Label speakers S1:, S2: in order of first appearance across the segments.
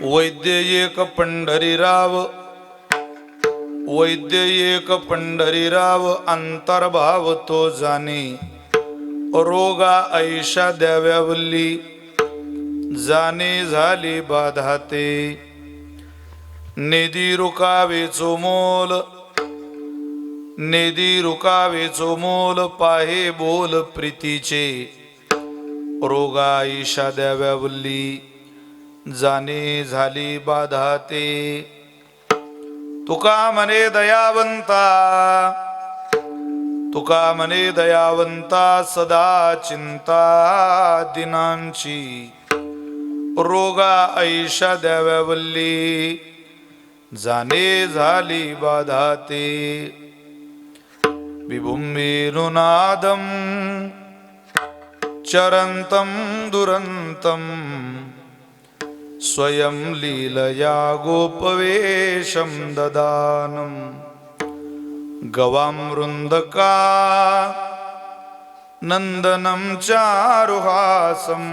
S1: वैद्य एक पंढरीराव, वैद्य एक पंढरीराव, अंतर्भाव तो जाणे, रोगा ऐशा द्याव्यावल्ली, जाणे झाली बाधाते, नेदी रुकावेचो मोल, नेदी रुकावेचो मोल, पाहे बोल प्रीतीचे, रोगा ऐशा द्याव्यावल्ली, जाणे झाली बाधाते. तुका म्हणे दयावंता, तुका म्हणे दयावंता, सदा चिंता दिनांची, रोगा ऐशा द्याव्यावल्ली, जाणे झाली बाधाते. विभुंबेनुनादं चरंतं दुरंतं, स्वयं लीलया गोपवेशं ददानं, गवां वृंदका नंदनं चारुहासं,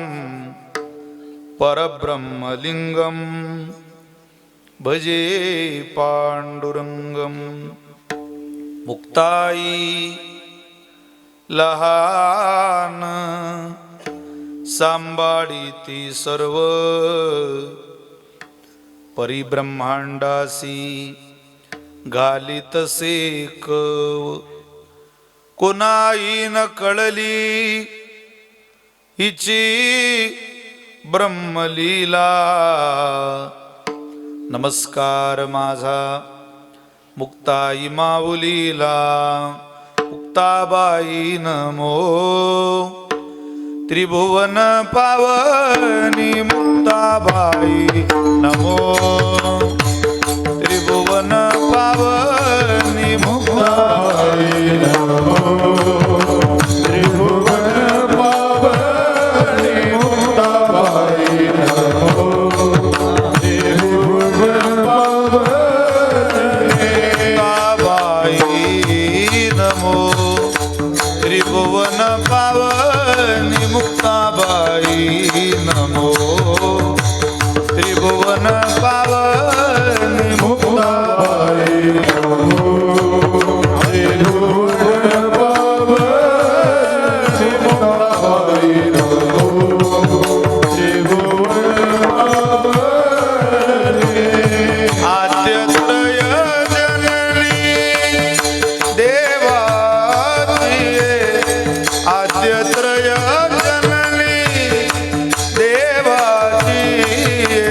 S1: परब्रह्मलिंगं भजे पांडुरंगं. मुक्ताई लहान सांभाळीती सर्व, परिब्रह्मांडासी घालितसे कव. कोणाई न कळली हिची ब्रह्मलीला, नमस्कार माझा मुक्ताई माऊलीला. मुक्ताबाई नमो, त्रिभुवन पावनी मुक्ताबाई नमो, त्रिभुवन पावनी मुक्ताबाई नमो, त्रिभुवन पावनी मुक्ताबाई नमो, त्रिभुवन पावनी मुक्ताबाई नमो, त्रिभुवन पावनी मुक्ताबाई नमो, त्रिभुवन पावनी मुक्ताबाई नमो, त्रिभुवन पावनी मुक्ताबाई नमो, त्रिभुवन पावनी. आद्यत्रय जननी देवाची, आद्यत्रय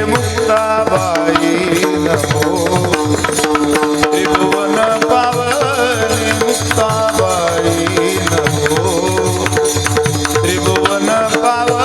S1: मुक्ताबाई नमो, त्रिभुवन पावनी मुक्ताबाई नमो, त्रिभुवन पावनी.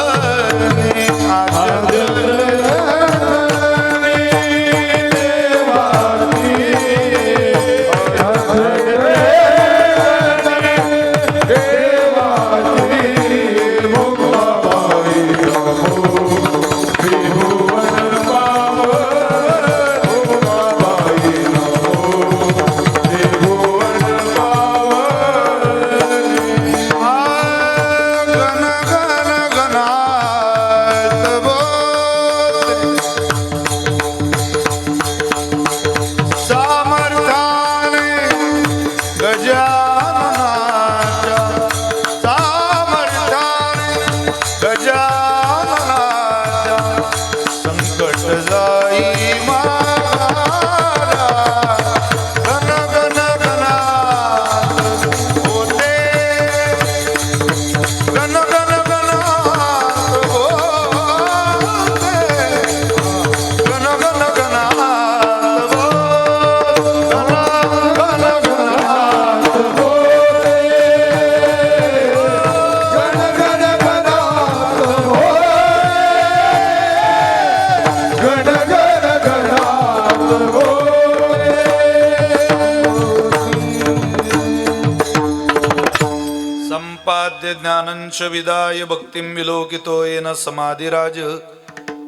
S1: ज्ञानंच विदाय भक्तिं विलोकितो येन समाधिराज,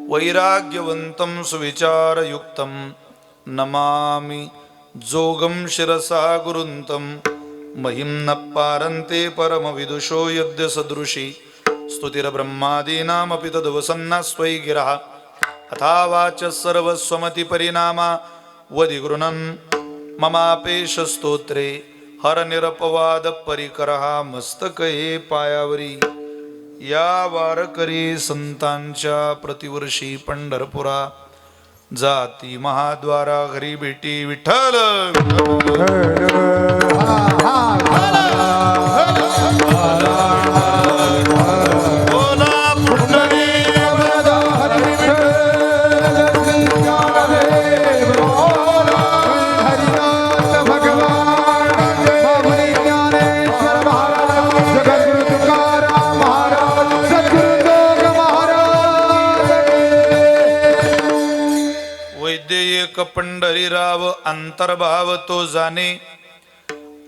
S1: वैराग्यवन्तं सुविचारयुक्तं, नमामि जोगं शिरसा गुरुन्तं. महिं न पारन्ते परमविदुषो यद्य सदृशी, स्तुतिर्ब्रह्मादीनामपि तद्वसन्ना स्वै गिरः. अथावाच सर्वस्वमती परिणामा वधिगृणन् ममापेश स्तोत्रे हर निरपवाद परिकरहा मस्तके पायावरी. या वारकरी संतांच्या प्रतिवर्षी पंढरपुरा जाती महाद्वारा घरी भेटी विठ्ठल पंढरीराव अंतर्भाव तो जाणे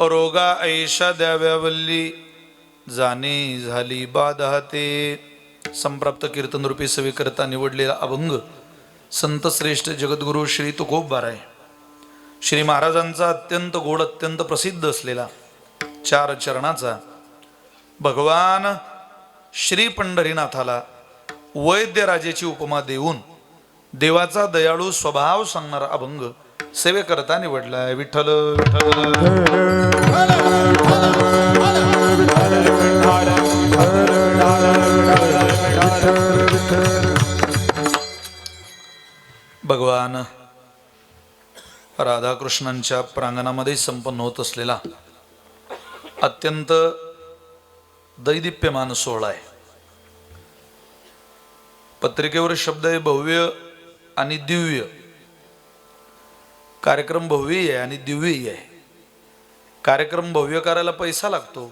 S1: रोगा ऐशा द्याव्यावल्ली जाणे झाली बाधाते. संप्राप्त कीर्तन रूपी सेवेकरता निवडलेला अभंग संत श्रेष्ठ जगद्गुरु श्री तुकोबाराय श्री महाराजांचा अत्यंत गोड अत्यंत प्रसिद्ध असलेला 4 चरणाचा भगवान श्री पंढरीनाथाला वैद्यराजेची उपमा देऊन देवाचा दयाळू स्वभाव सांगणारा अभंग सेवेकरता निवडलाय. विठ्ठल भगवान राधाकृष्णांच्या प्रांगणामध्ये संपन्न होत असलेला अत्यंत दैदिप्यमान सोहळा आहे. पत्रिकेवर शब्द आहे भव्य आणि दिव्य. कार्यक्रम भव्य आहे आणि दिव्य आहे. कार्यक्रम भव्य करायला पैसा लागतो,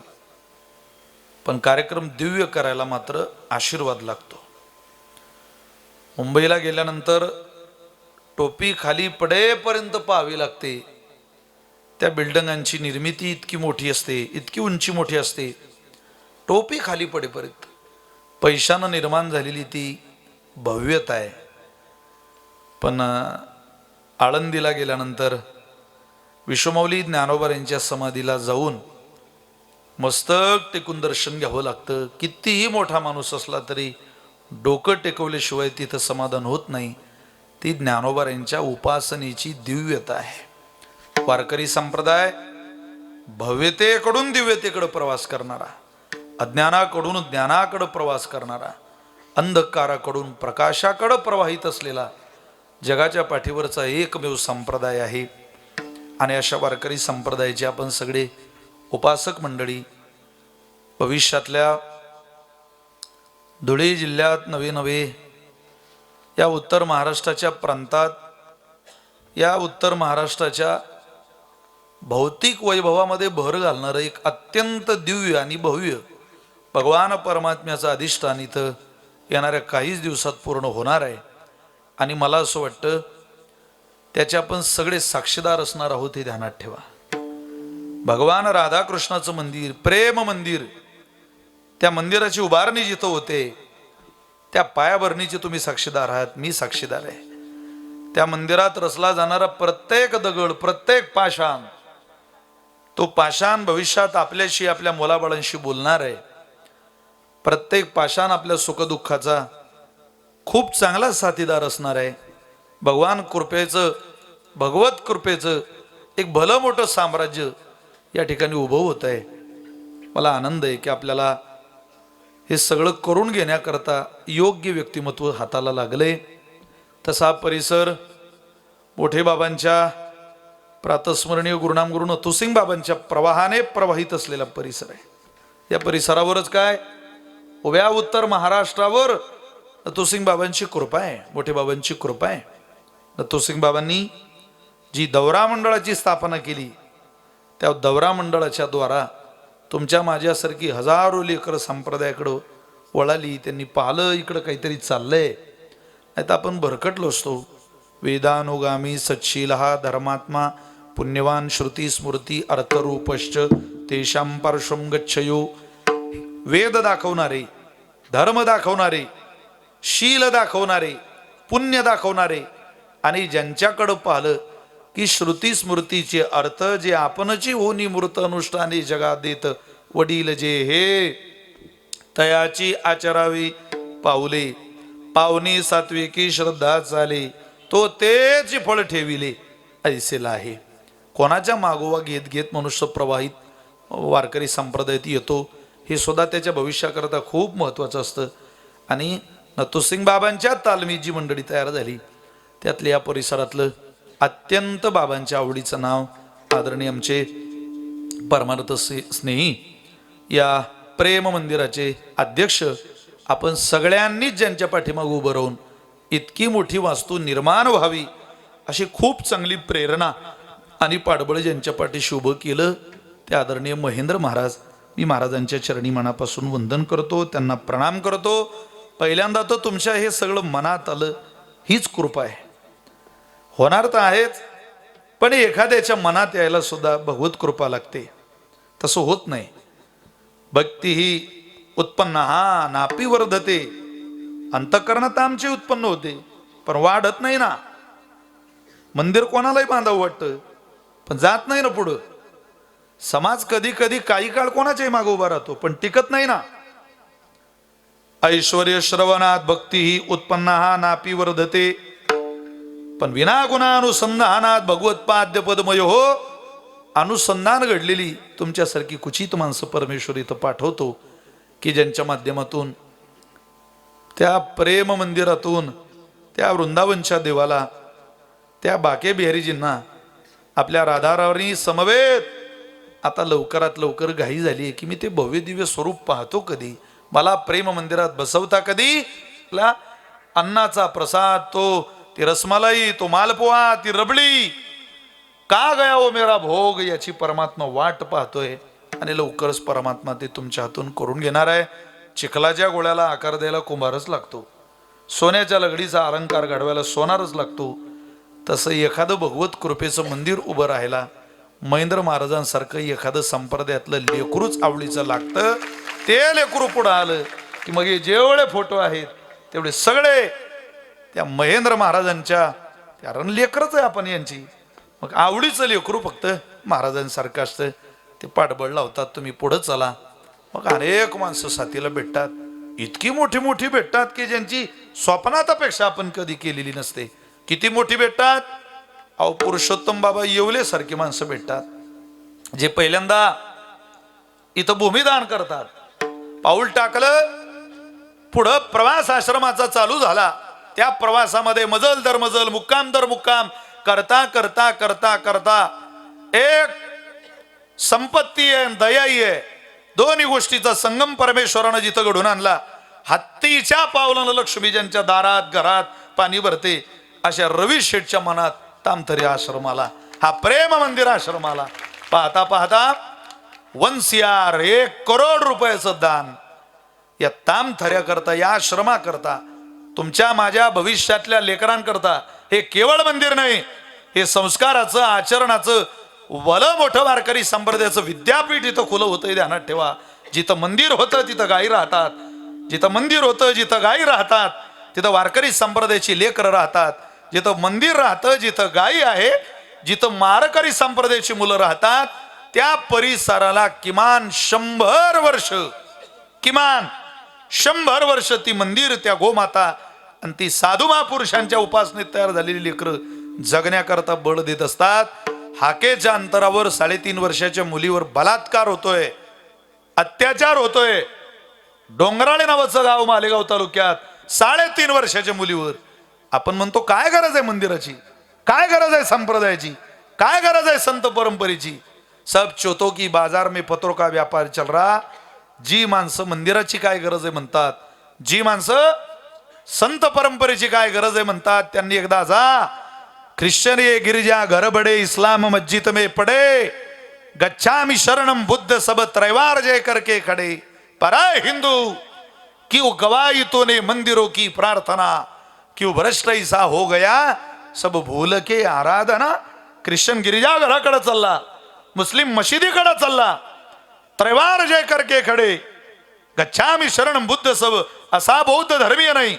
S1: पण कार्यक्रम दिव्य करायला मात्र आशीर्वाद लागतो. मुंबईला गेल्यानंतर टोपी खाली पडेपर्यंत पाहावी लागते. त्या बिल्डिंगांची निर्मिती इतकी मोठी असते, इतकी उंची मोठी असते, टोपी खाली पडेपर्यंत. पैशानं निर्माण झालेली ती भव्यता आहे. पण आळंदीला गेल्यानंतर विश्वमौली ज्ञानोबा यांच्या समाधीला जाऊन मस्तक टेकून दर्शन घ्यावं लागतं. कितीही मोठा माणूस असला तरी डोकं टेकवल्याशिवाय तिथं समाधान होत नाही. ती ज्ञानोबा यांच्या उपासनेची दिव्यता आहे. वारकरी संप्रदाय भव्यतेकडून दिव्यतेकडे प्रवास करणारा, अज्ञानाकडून ज्ञानाकडे प्रवास करणारा, अंधकाराकडून प्रकाशाकडे प्रवाहित असलेला जगाच्या पाठीवरचा एकमेव संप्रदाय आहे. आणि अशा वारकरी संप्रदायाचे आपण सगळे उपासक मंडळी भविष्यातल्या धुळे जिल्ह्यात नवे या उत्तर महाराष्ट्राच्या प्रांतात, या उत्तर महाराष्ट्राच्या भौतिक वैभवामध्ये भर घालणारं एक अत्यंत दिव्य आणि भव्य भगवान परमात्म्याचं अधिष्ठान इथं येणाऱ्या काहीच दिवसात पूर्ण होणार आहे. आणि मला असं वाटतं त्याचे आपण सगळे साक्षीदार असणार आहोत हे ध्यानात ठेवा. भगवान राधाकृष्णाचं मंदिर, प्रेम मंदिर, त्या मंदिराची उभारणी जिथं होते त्या पायाभरणीचे तुम्ही साक्षीदार आहात, मी साक्षीदार आहे. त्या मंदिरात रचला जाणारा प्रत्येक दगड, प्रत्येक पाषाण, तो पाषाण भविष्यात आपल्याशी, आपल्या मुलाबाळांशी बोलणार आहे. प्रत्येक पाषाण आपल्या सुखदुःखाचा खूप चांगला साथीदार असणार आहे. भगवान कृपेचं, भगवत कृपेचं एक भलं मोठं साम्राज्य या ठिकाणी उभं होत आहे. मला आनंद आहे की आपल्याला हे सगळं करून घेण्याकरता योग्य व्यक्तिमत्व हाताला लागले. तसा परिसर मोठे बाबांच्या प्रातस्मरणीय गुरुनाम गुरु नथुसिंग बाबांच्या प्रवाहाने प्रवाहित असलेला परिसर आहे. या परिसरावरच काय उभ्या उत्तर महाराष्ट्रावर नथुसिंग बाबांची कृपा आहे, मोठे बाबांची कृपा आहे. नथुसिंग बाबांनी जी दौरा मंडळाची स्थापना केली त्या दौरा मंडळाच्या द्वारा तुमच्या माझ्यासारखी हजारो लेकर संप्रदायाकडं वळाली. त्यांनी पाहिलं इकडं काहीतरी चाललंय, नाही तर आपण भरकटलो असतो. वेदानुगामी सच्छील हा धर्मात्मा पुण्यवान श्रुती स्मृती अर्थरूपश्च तेषां पार्श्वं गच्छयो. वेद दाखवणारे, धर्म दाखवणारे, शील दाखवणारे, पुण्य दाखवणारे आणि ज्यांच्याकडं पाहिलं की श्रुती स्मृतीचे अर्थ जे आपणची होनी मूर्त अनुष्ठाने जगात देत वडील जे हे तयाची आचरावी पाऊले. पावनी सात्विकी श्रद्धा चाले तो तेच फळ ठेविले ऐसेला आहे. कोणाच्या मागोवा घेत घेत मनुष्य प्रवाहित वारकरी संप्रदायात येतो हे सुद्धा त्याच्या भविष्याकरता खूप महत्त्वाचं असतं. आणि नथुसिंग बाबांच्या तालमीत जी मंडळी तयार झाली त्यातल्या या परिसरातलं अत्यंत बाबांच्या आवडीचं नाव आदरणीय आमचे परमार्थ स्नेही या प्रेम मंदिराचे अध्यक्ष आपण सगळ्यांनीच ज्यांच्या पाठीमागे उभं राहून इतकी मोठी वास्तू निर्माण व्हावी अशी खूप चांगली प्रेरणा आणि पाठबळ ज्यांच्या पाठीशी उभं केलं ते आदरणीय महेंद्र महाराज. मी महाराजांच्या चरणी मनापासून वंदन करतो, त्यांना प्रणाम करतो. पहिल्यांदा तर तुमच्या हे सगळं मनात आलं हीच कृपा आहे. होणार तर आहेच पण एखाद्याच्या मनात यायला सुद्धा भगवत कृपा लागते. तसं होत नाही. भक्ती ही उत्पन्न हा नापी वर्धते. अंतःकरणात आमचे उत्पन्न होते पण वाढत नाही ना. मंदिर कोणालाही बांधावं वाटतं पण जात नाही ना पुढं. समाज कधी कधी काही काळ कोणाच्याही मागे उभा राहतो पण टिकत नाही ना. ऐश्वर्य श्रवणात भक्ती ही उत्पन्न हा नापी वर्धते पण विना गुणानुसंधानात भगवत्पाद्य पदमय हो. अनुसंधान घडलेली तुमच्यासारखी कुचित माणसं परमेश्वर इथं पाठवतो की ज्यांच्या माध्यमातून त्या प्रेम मंदिरातून त्या वृंदावनच्या देवाला त्या बाके बिहारीजींना आपल्या राधाराणी समवेत आता लवकरात लवकर घाई झाली आहे की मी ते भव्य दिव्य स्वरूप पाहतो कधी. मला प्रेम मंदिरात बसवता कधी. अन्नाचा प्रसाद तो ती रसमलाई तो मालपोहा ती रबडी का गया हो मेरा भोग याची परमात्मा वाट पाहतोय आणि लवकरच परमात्मा ते तुमच्या हातून करून घेणार आहे. चिखलाच्या गोळ्याला आकार द्यायला कुंभारच लागतो. सोन्याच्या लगडीचा अलंकार घडवायला सोनारच लागतो. तसं एखादं भगवत कृपेचं मंदिर उभं राहायला महेंद्र महाराजांसारखं एखादं संप्रदायातलं लेकरूच आवडीचं लागतं. ते लेकरू पुढं आलं की मग हे जेवढे फोटो आहेत तेवढे सगळे त्या महेंद्र महाराजांच्या कारण लेकरच आहे आपण यांची. मग आवडीचं लेकरू फक्त महाराजांसारखं असतं. ते पाठबळ लावतात तुम्ही पुढं चला. मग अनेक माणसं साथीला भेटतात. इतकी मोठी मोठी भेटतात की ज्यांची स्वप्नातापेक्षा आपण कधी केलेली नसते. किती मोठी भेटतात. अहो पुरुषोत्तम बाबा येवले सारखी माणसं भेटतात जे पहिल्यांदा इथं भूमिदान करतात. पाऊल टाकलं पुढं प्रवास आश्रमाचा चालू झाला. त्या प्रवासामध्ये मजल दर मजल मुक्काम दर मुक्काम करता करता करता करता एक संपत्ती आहे दयाई आहे दोन्ही गोष्टीचा संगम परमेश्वरानं जिथं घडून आणला. हत्तीच्या पावलानं लक्ष्मी ज्यांच्या दारात घरात पाणी भरते अशा रवी शेठच्या मनात तामथरी आश्रमाला हा प्रेम मंदिर आश्रमाला पाहता पाहता 1 करोड रुपयाचं दान या तामथऱ्या करता या आश्रमा करता तुमच्या माझ्या भविष्यातल्या लेकरांकरता. हे केवळ मंदिर नाही हे संस्काराचं आचरणाचं वलं मोठं वारकरी संप्रदायाचं विद्यापीठ इथं खुलं होतं. ध्यानात ठेवा. जिथं मंदिर होतं तिथं गायी राहतात. जिथं मंदिर होतं जिथं गायी राहतात तिथं वारकरी संप्रदायाची लेकरं राहतात. जिथं मंदिर राहतं जिथं गायी आहे जिथं मारकरी संप्रदायाची मुलं राहतात त्या परिसराला किमान 100 वर्ष ती मंदिर त्या गोमाता आणि ती साधू महापुरुषांच्या उपासनेत तयार झालेली लेकरं जगण्याकरता बळ देत असतात. हाकेच्या अंतरावर 3.5 वर्षाच्या मुलीवर बलात्कार होतोय अत्याचार होतोय. डोंगराळे नावाचं गाव मालेगाव तालुक्यात 3.5 वर्षाच्या मुलीवर. आपण म्हणतो काय गरज आहे मंदिराची काय गरज आहे संप्रदायाची काय गरज आहे संत परंपरेची. सब चोतो की बाजार में पत्रों का व्यापार चल रहा. जी माणसं मंदिराची काय गरज आहे म्हणतात जी माणसं संत परंपरेची काय गरज आहे म्हणतात त्यांनी एकदा जा ख्रिश्चन ये गिरजा घर बडे इस्लाम मस्जिद में पड़े गच्छामि शरणम बुद्ध सब त्रैवार जय करके खड़े. पराय हिंदू क्यों गवाई तूने मंदिरों की प्रार्थना क्यों भ्रष्ट ऐसा हो गया सब भूल के आराधना. ख्रिश्चन गिरिजा घराकडे चालला मुस्लिम मशिदीकडे चालला त्रैवार जय करके खडे गच्छामि शरणम बुद्ध सब. असा बौद्ध धर्मीय नाही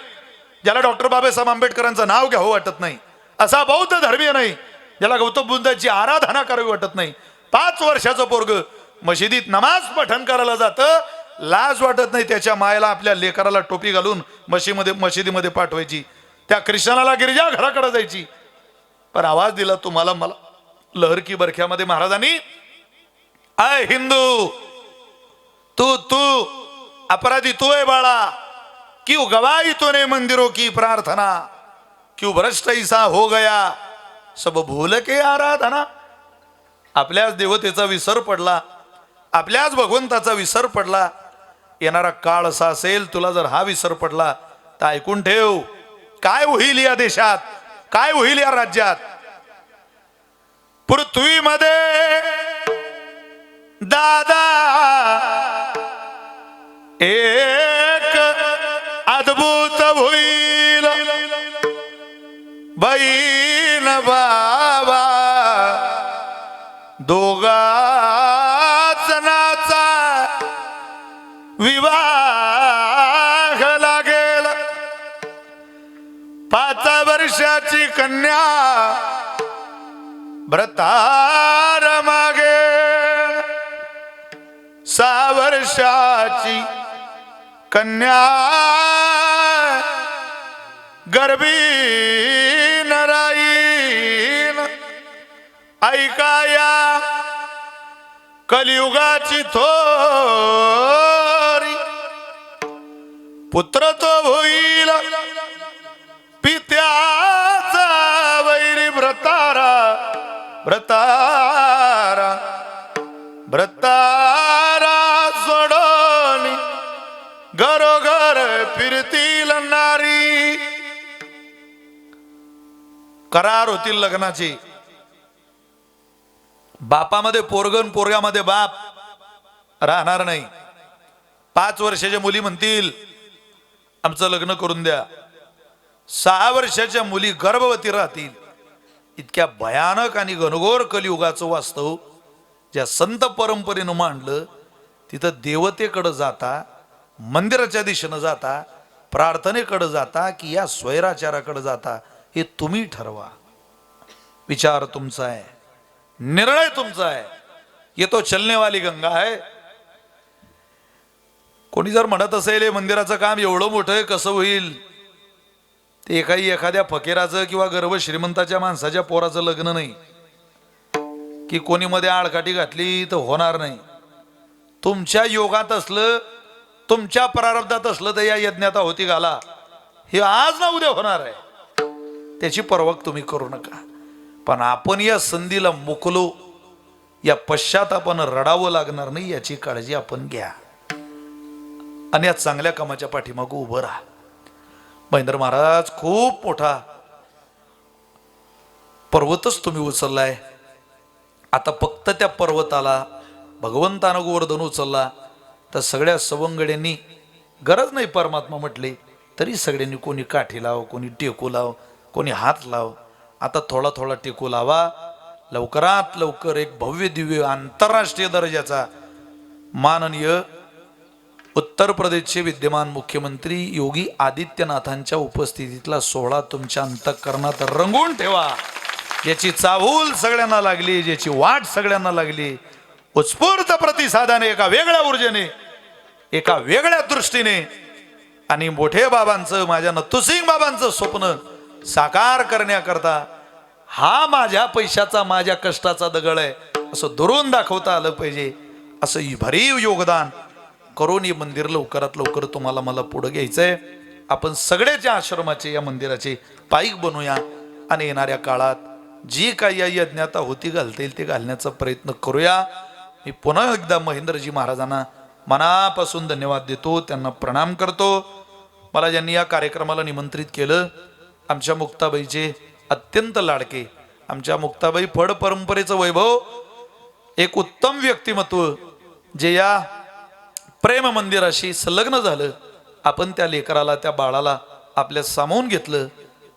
S1: ज्याला डॉक्टर बाबासाहेब आंबेडकरांचं नाव घ्यावं वाटत नाही. असा बौद्ध धर्मीय नाही ज्याला गौतम बुद्धाची आराधना करावी वाटत नाही. 5 वर्षाचं पोरग मशिदीत नमाज पठण करायला जातं लाज वाटत नाही त्याच्या मायला आपल्या लेकराला टोपी घालून मशिदीमध्ये पाठवायची, त्या ख्रिश्चनाला गिरजा घराकडे जायची. पण आवाज दिला तुम्हाला मला. लहर की बरख्यामध्ये महाराजांनी, आय हिंदू, तू तू अपराधी तू है बाळा, क्यों गवाई तूने मंदिरों की प्रार्थना, क्यों भ्रष्ट ऐसा हो गया सब भूल के आराधना. आपल्याच देवतेचा विसर पडला, आपल्याच भगवंताचा विसर पडला. येणारा काळ असा असेल, तुला जर हा विसर पडला तर ऐकून ठेव, काय होईल या देशात, काय होईल या राज्यात. पृथ्वीमध्ये दादा एक अद्भुत होईल, बहीण बाबा दोघा जणाचा विवाह लागेल. 5 वर्षाची कन्या व्रतार मागेल, 6 वर्षाची कन्या गर्भीन राहील. ऐकाया कलियुगाची थोरी, पुत्र तो होईल पित्याचा वैरी. व्रतारा व्रतारा व्रतारा सोडून घरोघर फिरतील नारी. करार होतील लग्नाची. बापामध्ये पोरगन, पोरगामध्ये बाप राहणार नाही. 5 वर्षाच्या मुली म्हणतील आमचं लग्न करून द्या, 6 वर्षाच्या मुली गर्भवती राहतील. इतक्या भयानक आणि घनघोर कलियुगाचं वास्तव ज्या संत परंपरेनं मांडलं, तिथं देवतेकडे जाता, मंदिराच्या दिशेनं जाता, प्रार्थनेकडे जाता की या स्वैराचाराकडे जाता, हे तुम्ही ठरवा. विचार तुमचा आहे, निर्णय तुमचा आहे. ये तो चलने वाली गंगा है. कोणी जर म्हणत असेल हे मंदिराचं काम एवढं मोठं आहे, कसं होईल, ते एखाद्या फकीराचं किंवा गर्भ श्रीमंताच्या माणसाच्या पोराचं लग्न नाही की कोणी मध्ये आळकाठी घातली तर होणार नाही. तुमच्या योगात असलं, तुमच्या प्रारब्धात असलं तर या यज्ञात होती घाला. हे आज ना उद्या होणार आहे, त्याची पर्वा तुम्ही करू नका. पण आपण या संधीला मुकलो, या पश्चातापानं रडावं लागणार नाही याची काळजी आपण घ्या आणि या चांगल्या कामाच्या पाठीमागं उभं राहा. महेंद्र महाराज खूप मोठा पर्वतच तुम्ही उचललाय. आता फक्त त्या पर्वताला भगवंतानं गोवर्धन उचलला तर सगळ्या सवंगड्यांनी, गरज नाही परमात्मा म्हटले तरी सगळ्यांनी, कोणी काठी लाव, कोणी टेकू लाव, कोणी हात लाव. आता थोडा थोडा टेकू लावा. लवकरात लवकर एक भव्य दिव्य आंतरराष्ट्रीय दर्जाचा माननीय उत्तर प्रदेशचे विद्यमान मुख्यमंत्री योगी आदित्यनाथांच्या उपस्थितीतला सोहळा तुमच्या अंतःकरणात रंगवून ठेवा. याची चाहूल सगळ्यांना लागली, ज्याची वाट सगळ्यांना लागली. उत्स्फूर्त प्रतिसादाने, एका वेगळ्या ऊर्जेने, एका वेगळ्या दृष्टीने आणि मोठे बाबांचं, माझ्या नत्तूसिंग बाबांचं स्वप्न साकार करण्याकरता हा माझ्या पैशाचा, माझ्या कष्टाचा दगड आहे असं दुरून दाखवता आलं पाहिजे. असं भरीव योगदान करून हे मंदिर लवकरात लवकर तुम्हाला मला पुढे घ्यायचंय. आपण सगळ्याच्या आश्रमाचे, या मंदिराचे पाईक बनूया आणि येणाऱ्या काळात जी काही या यज्ञात होती घालता येईल ते घालण्याचा प्रयत्न करूया. मी पुन्हा एकदा महेंद्रजी महाराजांना मनापासून धन्यवाद देतो, त्यांना प्रणाम करतो. मला ज्यांनी या कार्यक्रमाला निमंत्रित केलं, आमच्या मुक्ताबाईचे अत्यंत लाडके, आमच्या मुक्ताबाई फड परंपरेचं वैभव, एक उत्तम व्यक्तिमत्व जे या प्रेम मंदिराशी संलग्न झालं. आपण त्या लेकराला, त्या बाळाला आपल्या सामावून घेतलं.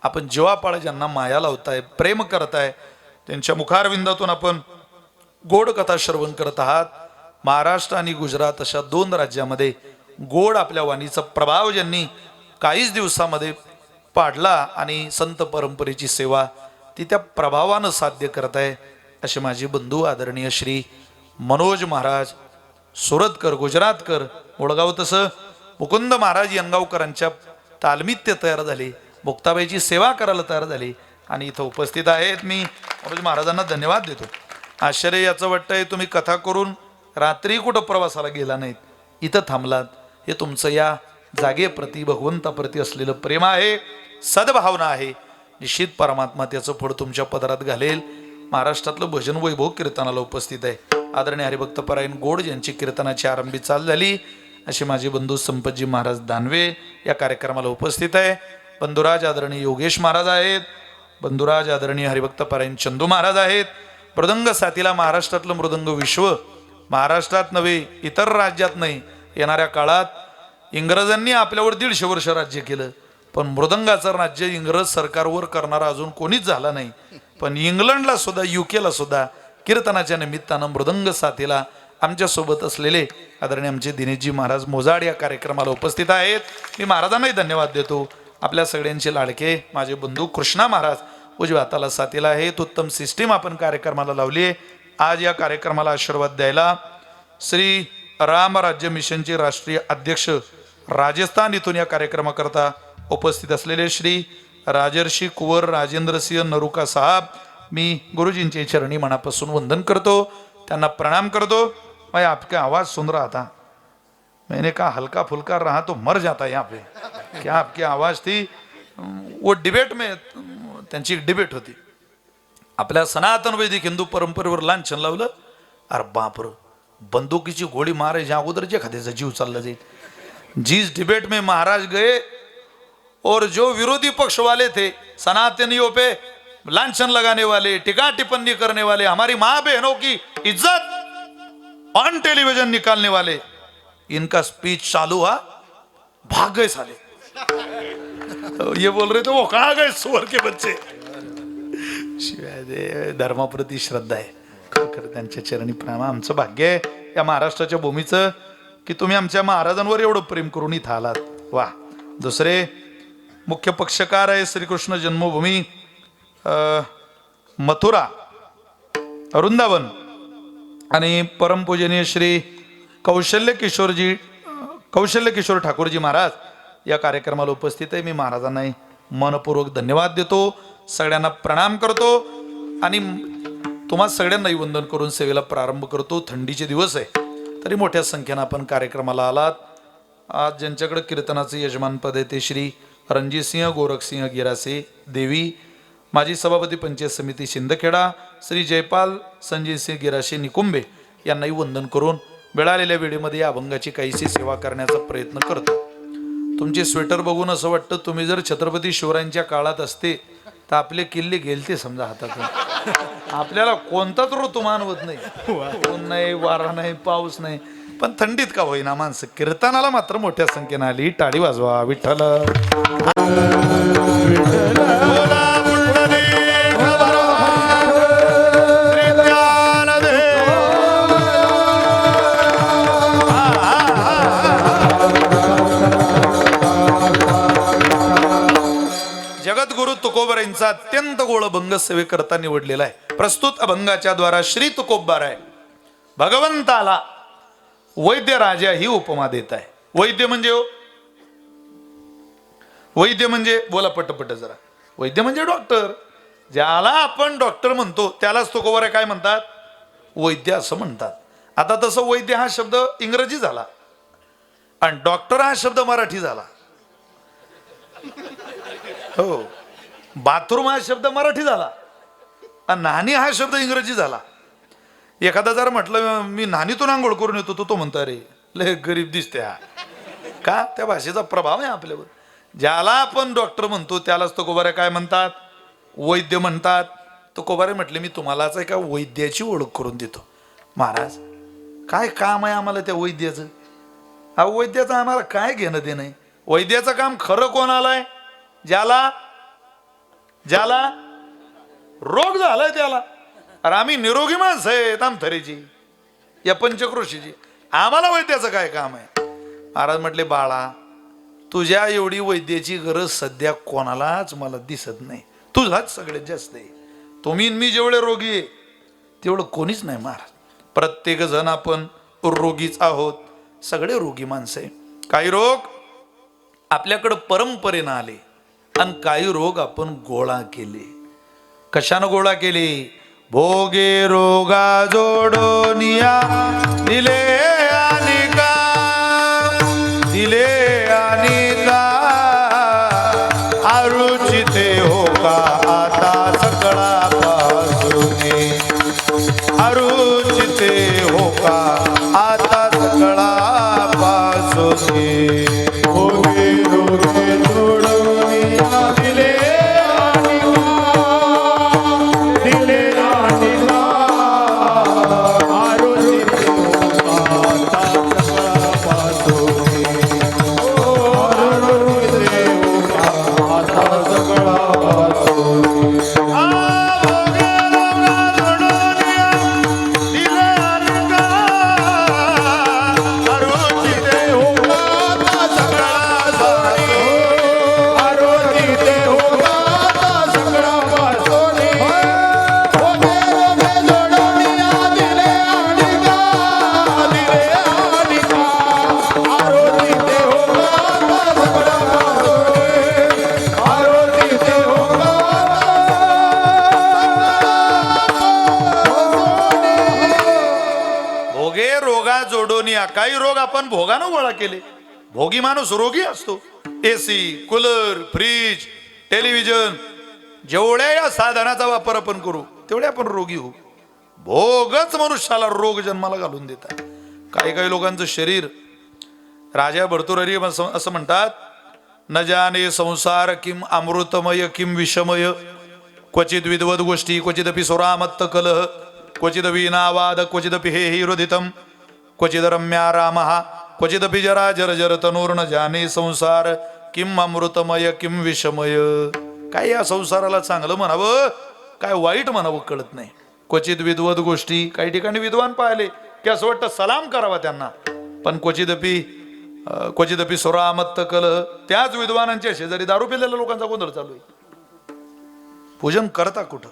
S1: आपण जीवापाळ ज्यांना माया लावताय, प्रेम करताय, त्यांच्या मुखारविंदातून आपण गोड कथा श्रवण करत आहात. महाराष्ट्र आणि गुजरात अशा 2 राज्यामध्ये गोड आपल्या वाणीचा प्रभाव ज्यांनी काहीच दिवसामध्ये पाडला आणि संत परंपरेची सेवा ती त्या प्रभावानं साध्य करत आहे, असे माझे बंधू आदरणीय श्री मनोज महाराज, सुरतकर, गुजरातकर, मुळगाव तसं मुकुंद महाराज यंगावकरांच्या तालमीत ते तयार झाले, मुक्ताबाईची सेवा करायला तयार झाले आणि इथं उपस्थित आहेत. मी महाराजांना धन्यवाद देतो. आश्चर्य याचं वाटतंय तुम्ही कथा करून रात्री कुठं प्रवासाला गेला नाहीत, इथं थांबलात. हे तुमचं या जागेप्रती भगवंताप्रती असलेलं प्रेम आहे, सद्भावना आहे. निश्चित परमात्मा त्याचं फळ तुमच्या पदरात घालेल. महाराष्ट्रातलं भजन वैभव कीर्तनाला उपस्थित आहे. आदरणीय हरिभक्त परायण गोड यांची कीर्तनाची आरंभी चाल झाली. असे माझे बंधू संपतजी महाराज दानवे या कार्यक्रमाला उपस्थित आहे. बंधुराज आदरणीय योगेश महाराज आहेत. बंधुराज आदरणीय हरिभक्त परायण चंदू महाराज आहेत. मृदंग साथीला महाराष्ट्रातलं मृदंग विश्व, महाराष्ट्रात नव्हे इतर राज्यात नाही. येणाऱ्या काळात इंग्रजांनी आपल्यावर 150 वर्ष राज्य केलं, पण मृदंगाचं राज्य इंग्रज सरकारवर करणारा अजून कोणीच झाला नाही. पण इंग्लंडला सुद्धा, युकेला सुद्धा कीर्तनाच्या निमित्तानं मृदंग साथीला आमच्यासोबत असलेले आदरणीय आमचे दिनेशजी महाराज मोजाड या कार्यक्रमाला उपस्थित आहेत. मी महाराजांनाही धन्यवाद देतो. आपल्या सगळ्यांचे लाडके माझे बंधू कृष्णा महाराज उजव्या हाताला साथीला आहेत. उत्तम सिस्टीम आपण कार्यक्रमाला लावली आहे. आज या कार्यक्रमाला आशीर्वाद द्यायला श्री राम राज्य मिशनचे राष्ट्रीय अध्यक्ष राजस्थान इथून या कार्यक्रमाकरता उपस्थित असलेले श्री राजर्षी कुंवर राजेंद्रसिंह नरुका साहब, मी गुरुजींचे चरणी मनापासून वंदन करतो, त्यांना प्रणाम करतो. मैं आपके आवाज़ सुन रहा था, मैंने कहा हल्का फुल्का रहा तो मर जाता यहाँ पे. क्या आपकी आवाज़ थी. वो डिबेट में त्यांची एक डिबेट होती. आपल्या सनातन वैदिक हिंदू परंपरेवर लांछन लावलं. अरे बापर, बंदुकीची गोळी मारायच्या अगोदर जे एखाद्याचा जीव चालला जाईल. जिस डिबेट में महाराज गए और जो विरोधी पक्ष वाले थे, सनातनियों पे लांछन लगाने वाले, टिका टिप्पणी करने वाले, हमारी माँ बहनों की इज्जत ऑन टेलीविजन निकालने वाले, इनका स्पीच चालू हुआ, भाग गए साले. ये बोल रहे थे वो कहाँ गए सुअर के बच्चे. शिवाय दे, धर्माप्रती श्रद्धा आहे. खरं त्यांच्या चरणी प्रेम. आमचं भाग्य आहे या महाराष्ट्राच्या भूमीचं की तुम्ही आमच्या महाराजांवर एवढं प्रेम करून इथं आलात. वा. दुसरे मुख्य पक्षकार आहे श्रीकृष्ण जन्मभूमी मथुरा वृंदावन आणि परमपूजनीय श्री कौशल्य किशोर ठाकूरजी महाराज या कार्यक्रमाला उपस्थित आहे. मी महाराजांनाही मनपूर्वक धन्यवाद देतो, सगळ्यांना प्रणाम करतो आणि तुम्हा सगळ्यांनाही वंदन करून सेवेला प्रारंभ करतो. थंडीचे दिवस आहे तरी मोठ्या संख्येनं आपण कार्यक्रमाला आलात. आज ज्यांच्याकडे कीर्तनाचं यजमानपद आहे ते श्री रणजितसिंह गोरखसिंह गिरासे देवी, माजी सभापती पंचायत समिती शिंदखेडा, श्री जयपाल संजयसिंह गिराशे निकुंबे यांनाही वंदन करून मिळालेल्या वेळेमध्ये या अभंगाची काहीशी सेवा करण्याचा प्रयत्न करतो. तुमचे स्वेटर बघून असं वाटतं तुम्ही जर छत्रपती शिवरायांच्या काळात असते तर आपले किल्ले गेलते समजा हातातून. आपल्याला कोणताच ऋतू मानवत नाही, ऊन नाही, वारा नाही, पाऊस नाही, पण थंडीत का होईना माणसं कीर्तनाला मात्र मोठ्या संख्येनं आली. टाळी वाजवा. विठ्ठल जगद्गुरु तुकोबारायांचा अत्यंत गोळ अभंग सेवेकरता निवडलेला आहे. प्रस्तुत अभंगाच्या द्वारा श्री तुकोबाराय भगवंताला वैद्य राजा ही उपमा देत आहे. वैद्य म्हणजे वैद्य म्हणजे बोला पटपट जरा. वैद्य म्हणजे डॉक्टर. ज्याला आपण डॉक्टर म्हणतो त्यालाच तुकोबाराय काय म्हणतात, वैद्य असं म्हणतात. आता तसं वैद्य हा शब्द इंग्रजी झाला आणि डॉक्टर हा शब्द मराठी झाला. हो, बाथरूम हा शब्द मराठी झाला आणि नानी हा शब्द इंग्रजी झाला. एखादा जर म्हटलं मी नानीतून आंघोळ करून येतो तो म्हणतो अरे लय गरीब दिसते हा. का, त्या भाषेचा प्रभाव आहे आपल्यावर. ज्याला आपण डॉक्टर म्हणतो त्यालाच तुकोबाराय काय म्हणतात, वैद्य म्हणतात. तुकोबाराय म्हटले मी तुम्हालाच एका वैद्याची ओळख करून देतो. महाराज काय काम आहे आम्हाला त्या वैद्याचं. हा वैद्याचं आम्हाला काय घेणं देणं आहे. वैद्याचं काम खरं कोणालाय, ज्याला ज्याला रोग झालाय त्याला. अरे आम्ही निरोगी माणसं आहेत आमथरीची, या पंचक्रोशीची, आम्हाला वैद्याचं काय काम आहे. महाराज म्हटले बाळा तुझ्या एवढी वैद्याची गरज सध्या कोणालाच मला दिसत नाही. तुझाच सगळ्यात जास्त आहे. तुम्ही मी जेवढे रोगी आहे तेवढं कोणीच नाही महाराज. प्रत्येक जण आपण रोगीच आहोत. सगळे रोगी माणसं आहे. काही रोग आपल्याकडं परंपरेनं आले आणि काही रोग आपण गोळा केले. कशानं गोळा केले? भोगे रोगा जोडोनिया दिले आणि का दिले आणि का आरुचिते हो का आता सकळा पासूने आरुचिते हो का आता सकळा पासूने भोगे रोगे जोडोनिया दिले काही रोग आपण भोगानं गोळा केले. भोगी माणूस रोगी असतो. एसी, कूलर, फ्रीज, टेलिव्हिजन, जेवढ्या या साधनाचा वापर आपण करू तेवढे आपण रोगी होऊ. भोगच मनुष्याला रोग जन्माला घालून देतात. काही काही लोकांचं शरीर राजा भर्तृहरी असं म्हणतात, न जाने संसार किम अमृतमय किम विषमय क्वचित विद्वद गोष्टी क्वचिदपि सुरामत्त कलह क्वचिद वीणावाद क्वचिदपि हे हिरोधितम क्वचिद रम्या रामः क्वचिदपि जरा जर जर तनूर न जाने संसार किम अमृतमय किम विषमय. काय या संसाराला चांगलं म्हणावं काय वाईट म्हणावं कळत नाही. क्वचित विद्वद गोष्टी, काही ठिकाणी विद्वान पाहिले की असं वाटतं सलाम करावा त्यांना, पण क्वचिदपि सुरामत्त कलह, त्याच विद्वानांच्या शेजारी दारू पिलेल्या लोकांचा गोंधळ चालू आहे. पूजन करता कुठं?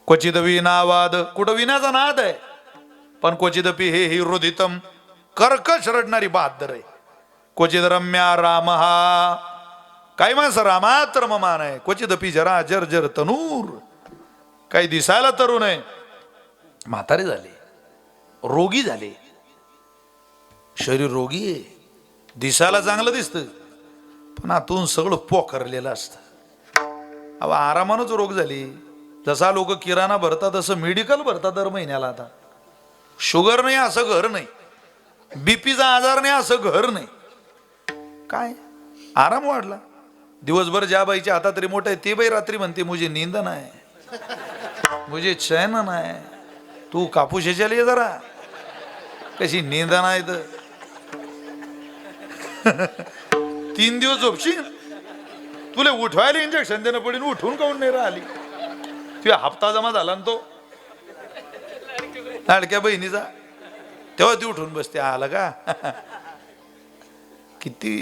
S1: क्वचिद वीणावाद, कुठं विनाचा नाद आहे, पण क्वचिदपि हे हिरोधितम, कर्कश रडणारी बहादर आहे. क्वचिद रम्या रामहा, काही माणसं रामात रममान आहे. क्वचिदपि जरा जर जर तनूर, काही दिसायला तरुण आहे, म्हातारे झाले, रोगी झाले. शरीर रोगी आहे, दिसायला चांगलं दिसतं पण आतून सगळं पोखरलेलं असतं. अहो आरामानच रोग झाली. जसा लोक किराणा भरतात तसं मेडिकल भरतात दर महिन्याला. आता शुगर नाही असं घर नाही, बीपीचा आजार नाही असं घर नाही. काय आराम वाढला. दिवसभर ज्या बाईच्या हातात रिमोट आहे ती बाई रात्री म्हणते मुझे नींद नाही, मुझे चैन नाही. तू कापूस याच्याला ये जरा, कशी नींद नाही तर 3 दिवस झोपशील, तुला उठवायला इंजेक्शन देणं पडेल, उठून काऊन नाही राहिली. तुझा हप्ता जमा झाला ना तो लाडक्या बहिणीचा, तेव्हा ती उठून बसते. आला का? किती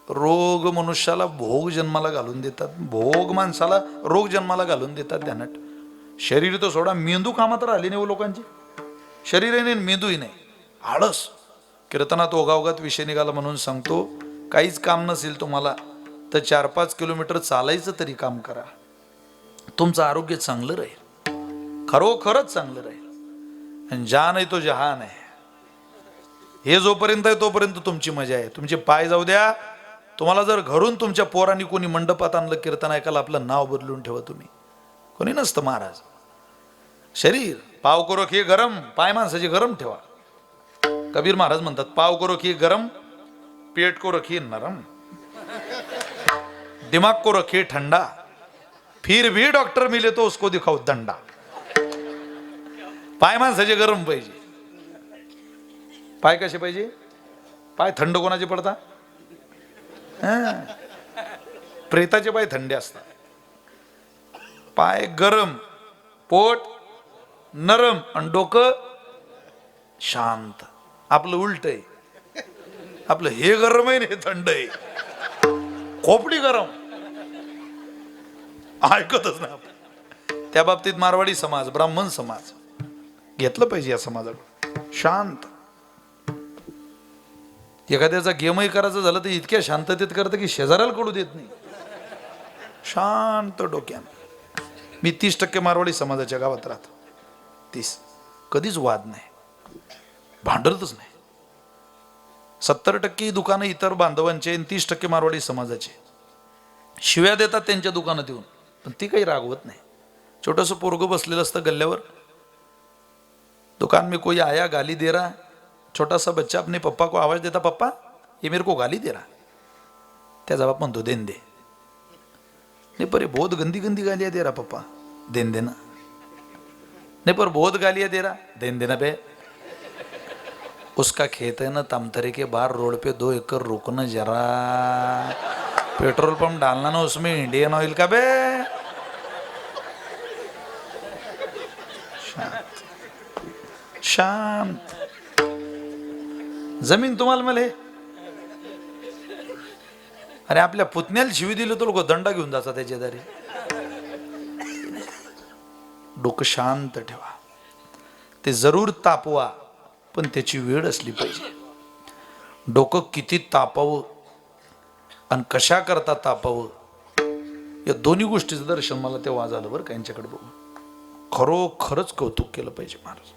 S1: रोग मनुष्याला भोग जन्माला घालून देतात. भोग माणसाला रोग जन्माला घालून देतात. ध्यानात. शरीर तो सोडा, मेंदू कामात राहिली नाही लोकांची. शरीरही नाही मेंदूही नाही. आळस. कीर्तनात ओघाओघात विषय निघाला म्हणून सांगतो, काहीच काम नसेल तुम्हाला तर 4-5 किलोमीटर चालायचं तरी काम करा. तुमचं आरोग्य चांगलं राहील, खरोखरच चांगलं राहील. आणि जान आहे तो जहान आहे. हे जोपर्यंत आहे तोपर्यंत तुमची मजा आहे. तुमचे पाय जाऊ द्या. तुम्हाला जर घरून तुमच्या पोरांनी कोणी मंडपात आणलं कीर्तन ऐकायला, आपलं नाव बदलून ठेवा. तुम्ही कोणी नसतं महाराज. शरीर पाव को रखिए गरम, पाय माणसाचे गरम ठेवा. कबीर महाराज म्हणतात, पाव को रखिए गरम, पेट को रखिए नरम, दिमाग को रखिए ठंडा, फिर भी डॉक्टर मिले तो उसको दिखाओ दंडा. पाय माणसाचे गरम पाहिजे. पाय कसे पाहिजे? पाय थंड कोणाचे पडतात? प्रेताचे पाय थंडे असतात. पाय गरम, पोट नरम आणि डोकं शांत. आपलं उलट आहे. आपलं हे गरम आहे हे थंड आहे. खोपडी गरम, ऐकतच नाही. त्या बाबतीत मारवाडी समाज, ब्राह्मण समाज घेतलं पाहिजे या समाजाकडून. शांत. एखाद्याचा गेमही करायचं झालं तर इतक्या शांततेत करतं की शेजाऱ्याला कळू देत नाही. शांत डोक्यानं. मी 30% मारवाडी समाजाच्या गावात राहतो. 30. कधीच वाद नाही, भांडतच नाही. 70% दुकानं इतर बांधवांचे आणि 30% मारवाडी समाजाचे. शिव्या देतात त्यांच्या दुकानात येऊन, पण ती काही रागवत नाही. छोटंसं पोरगं बसलेलं असतं गल्ल्यावर, दुकान में कोई आया गाली दे रहा, छोटा सा बच्चा अपने पप्पा को आवाज देता, पप्पा ये मेरे को गाली दे रहा. त्याचा बाप म्हणतो देन दे. नहीं पर बहुत गंदी गंदी गालियां दे रहा पप्पा, देन देना. नहीं पर बहुत गालियां दे रहा, देन देना बे. उसका खेत है ना तमतरे के बाहर रोड पे 2 एकड़ रुकना जरा, पेट्रोल पंप डालना ना उसमें इंडियन ऑयल का बे. शांत शांत. जमीन तुम्हाला मिळे. अरे आपल्या पुतण्याला शिवी दिली तर लोक दंडा घेऊन जातात त्याच्या दारी. डोकं शांत ठेवा. ते जरूर तापवा, पण त्याची वेळ असली पाहिजे. डोकं किती तापावं आणि कशा करता तापावं, या दोन्ही गोष्टीचं दर्शन मला तेव्हा झालं बरं का. यांच्याकडे बघून खरोखरच कौतुक केलं पाहिजे महाराज.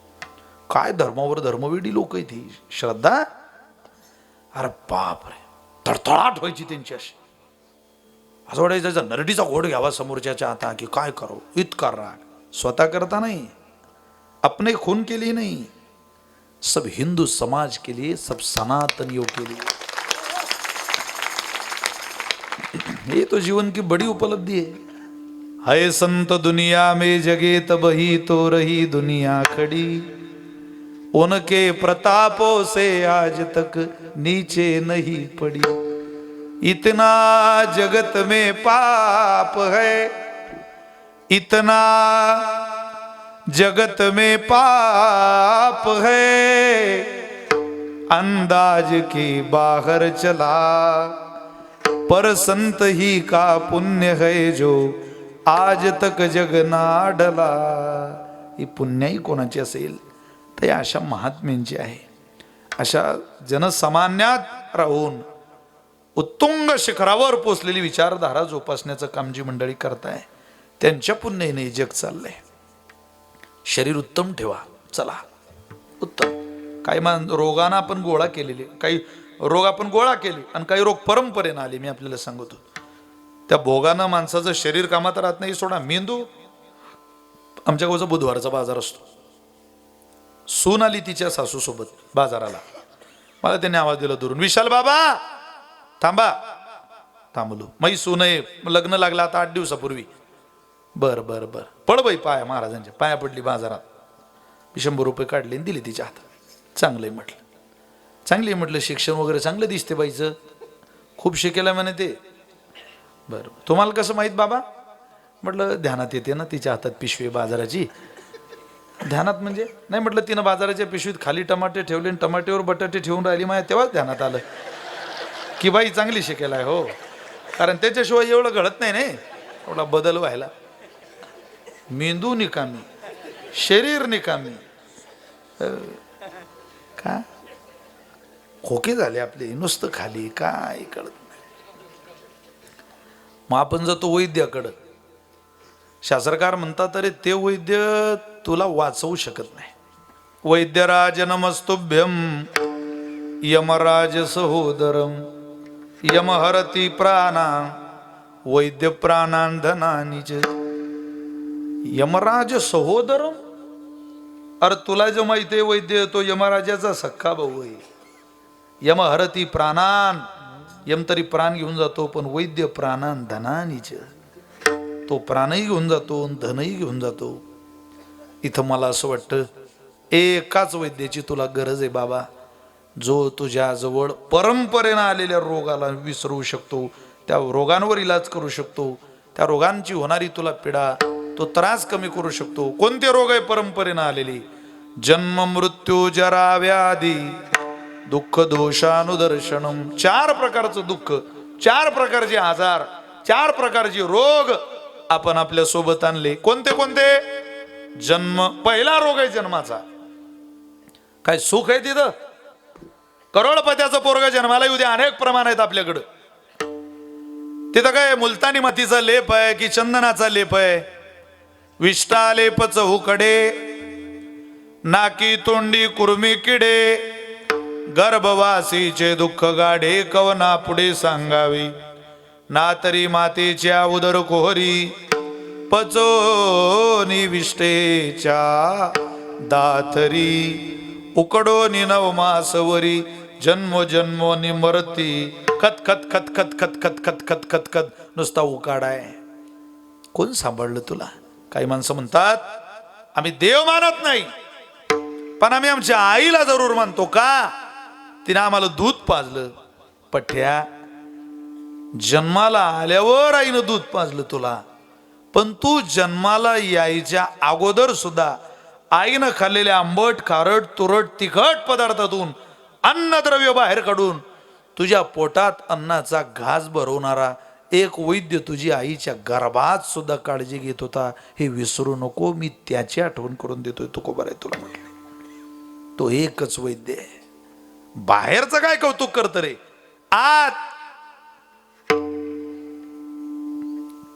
S1: काय धर्मावर धर्मवेडी लोक आहेत ही. श्रद्धा, अरे बाप रे, तडतडाट व्हायची त्यांची अशी. असं वाटायचं नरडीचा घोड घ्यावा समोरच्याच्या आता की काय करो. इतका राग. स्वतः करता नहीं, अपने खून के लिए नहीं, सब हिंदू समाज के लिए, सब सनातनियों के लिए. ये तो जीवन की बड़ी उपलब्धि है संत दुनिया में जगे तब ही तो रही दुनिया खड़ी, उनके प्रतापों से आज तक नीचे नहीं पड़ी. इतना जगत में पाप है, इतना जगत में पाप है, अंदाज के बाहर चला, पर संत ही का पुण्य है जो आज तक जग ना डला. ही पुण्याई कोणाची असेल तर अशा महात्म्यांची आहे. अशा जनसामान्यात राहून उत्तुंग शिखरावर पोचलेली विचारधारा जोपासण्याचं काम जी मंडळी करताय, त्यांच्या पुण्याईने जग चाललंय. शरीर उत्तम ठेवा. चला उत्तम. काही रोगांना आपण गोळा केलेले, काही रोग आपण गोळा केले आणि काही रोग परंपरेनं आले. मी आपल्याला सांगतो, त्या भोगानं माणसाचं शरीर कामात राहत नाही. सोडा मेंदू. आमच्या गावचा बुधवारचा बाजार असतो. सून आली तिच्या सासू सोबत बाजाराला. मला त्याने आवाज दिला दुरून, विशाल बाबा थांबा. थांबलो. मई सून आहे, लग्न लागलं आता 8 दिवसापूर्वी. बर बर बर, पड बाई पाया महाराजांच्या पाया पडली बाजारात. 100 रुपये काढले दिले तिच्या हातात. चांगलंय म्हटलं. चांगली म्हटलं, शिक्षण वगैरे चांगलं दिसते बाईचं, खूप शिकेला म्हणे ते. बरं, तुम्हाला कसं माहीत बाबा? म्हटलं ध्यानात येते ना तिच्या हातात पिशवी बाजाराची. ध्यानात म्हणजे नाही म्हटलं, तिनं बाजाराच्या पिशवीत खाली टमाटे ठेवले आणि टमाटेवर बटाटे ठेवून राहिली. माझ्या तेव्हाच ध्यानात आलं की बाई चांगली शिकेला आहे. हो, कारण त्याच्याशिवाय एवढं घडत नाही नाही एवढा बदल व्हायला. मेंदू निकामी, शरीर निकामी, का खोके झाले आपले नुसतं खाली, काय कळत नाही. मग आपण जातो वैद्याकडं. शास्त्रकार म्हणतात अरे ते वैद्य तुला वाचवू शकत नाही. वैद्यराज नमस्तुभ्यम यमराज सहोदरम यमहरती प्राणा वैद्य प्राणान धनानीच. यमराज सहोदरम, अरे तुला जो माहिती आहे वैद्य तो यमराजाचा सख्खा भाऊ आहे. यमहरती प्राणान, यम तरी प्राण घेऊन जातो, पण वैद्य प्राणान धनानीच, तो प्राणही घेऊन जातो धनही घेऊन जातो. इथं मला असं वाटतं एकाच वैद्याची तुला गरज आहे बाबा, जो तुझ्या जवळ परंपरेनं आलेल्या रोगाला विसरू शकतो, त्या रोगांवर इलाज करू शकतो, त्या रोगांची होणारी तुला पीडा, तो त्रास कमी करू शकतो. कोणते रोग आहे परंपरेनं आलेली? जन्म मृत्यू जरा व्याधी दुःख दोषानुदर्शनम. 4 प्रकारचं दुःख, 4 प्रकारचे आजार, 4 प्रकारचे रोग आपण आपल्या सोबत आणले. कोणते कोणते? जन्म पहिला रोग आहे जन्माचा. काय सुख आहे तिथं? करोडपत्याचं पोरग जन्माला येऊ दे, अनेक प्रमाण आहेत आपल्याकडं. तिथं काय मुलतानी मातीचा लेप आहे की चंदनाचा लेप आहे? विष्टा लेप चहूकडे, नाकी तोंडी कुर्मी किडे, गर्भवासीचे दुःख गाढे कवना पुढे सांगावी. ना तरी मातेच्या उदर कोहरी, पचोनी विष्टेच्या दाथरी. उकडोनी नवमासवरी, जन्मो जन्मो निमरती. खत खत खत खत खत खत खत खत खत खत नुसता उकाडाय. कोण सांभाळलं तुला? काही माणसं म्हणतात आम्ही देव मानत नाही, पण आम्ही आमच्या आईला जरूर मानतो. का? तिने आम्हाला दूध पाजलं. पठ्या, जन्माला आल्यावर आईनं दूध पाजलं तुला, पण तू जन्माला यायच्या अगोदर सुद्धा आईनं खाल्लेल्या आंबट खारट तुरट तिखट पदार्थातून अन्नद्रव्य बाहेर काढून तुझ्या पोटात अन्नाचा घास भरवणारा एक वैद्य तुझी आईच्या गर्भात सुद्धा काळजी घेत होता. हे विसरू नको. मी त्याची आठवण करून देतोय. तुकोबाराय तुला म्हटलं, तो एकच वैद्य आहे. बाहेरचं काय कौतुक करत रे? आत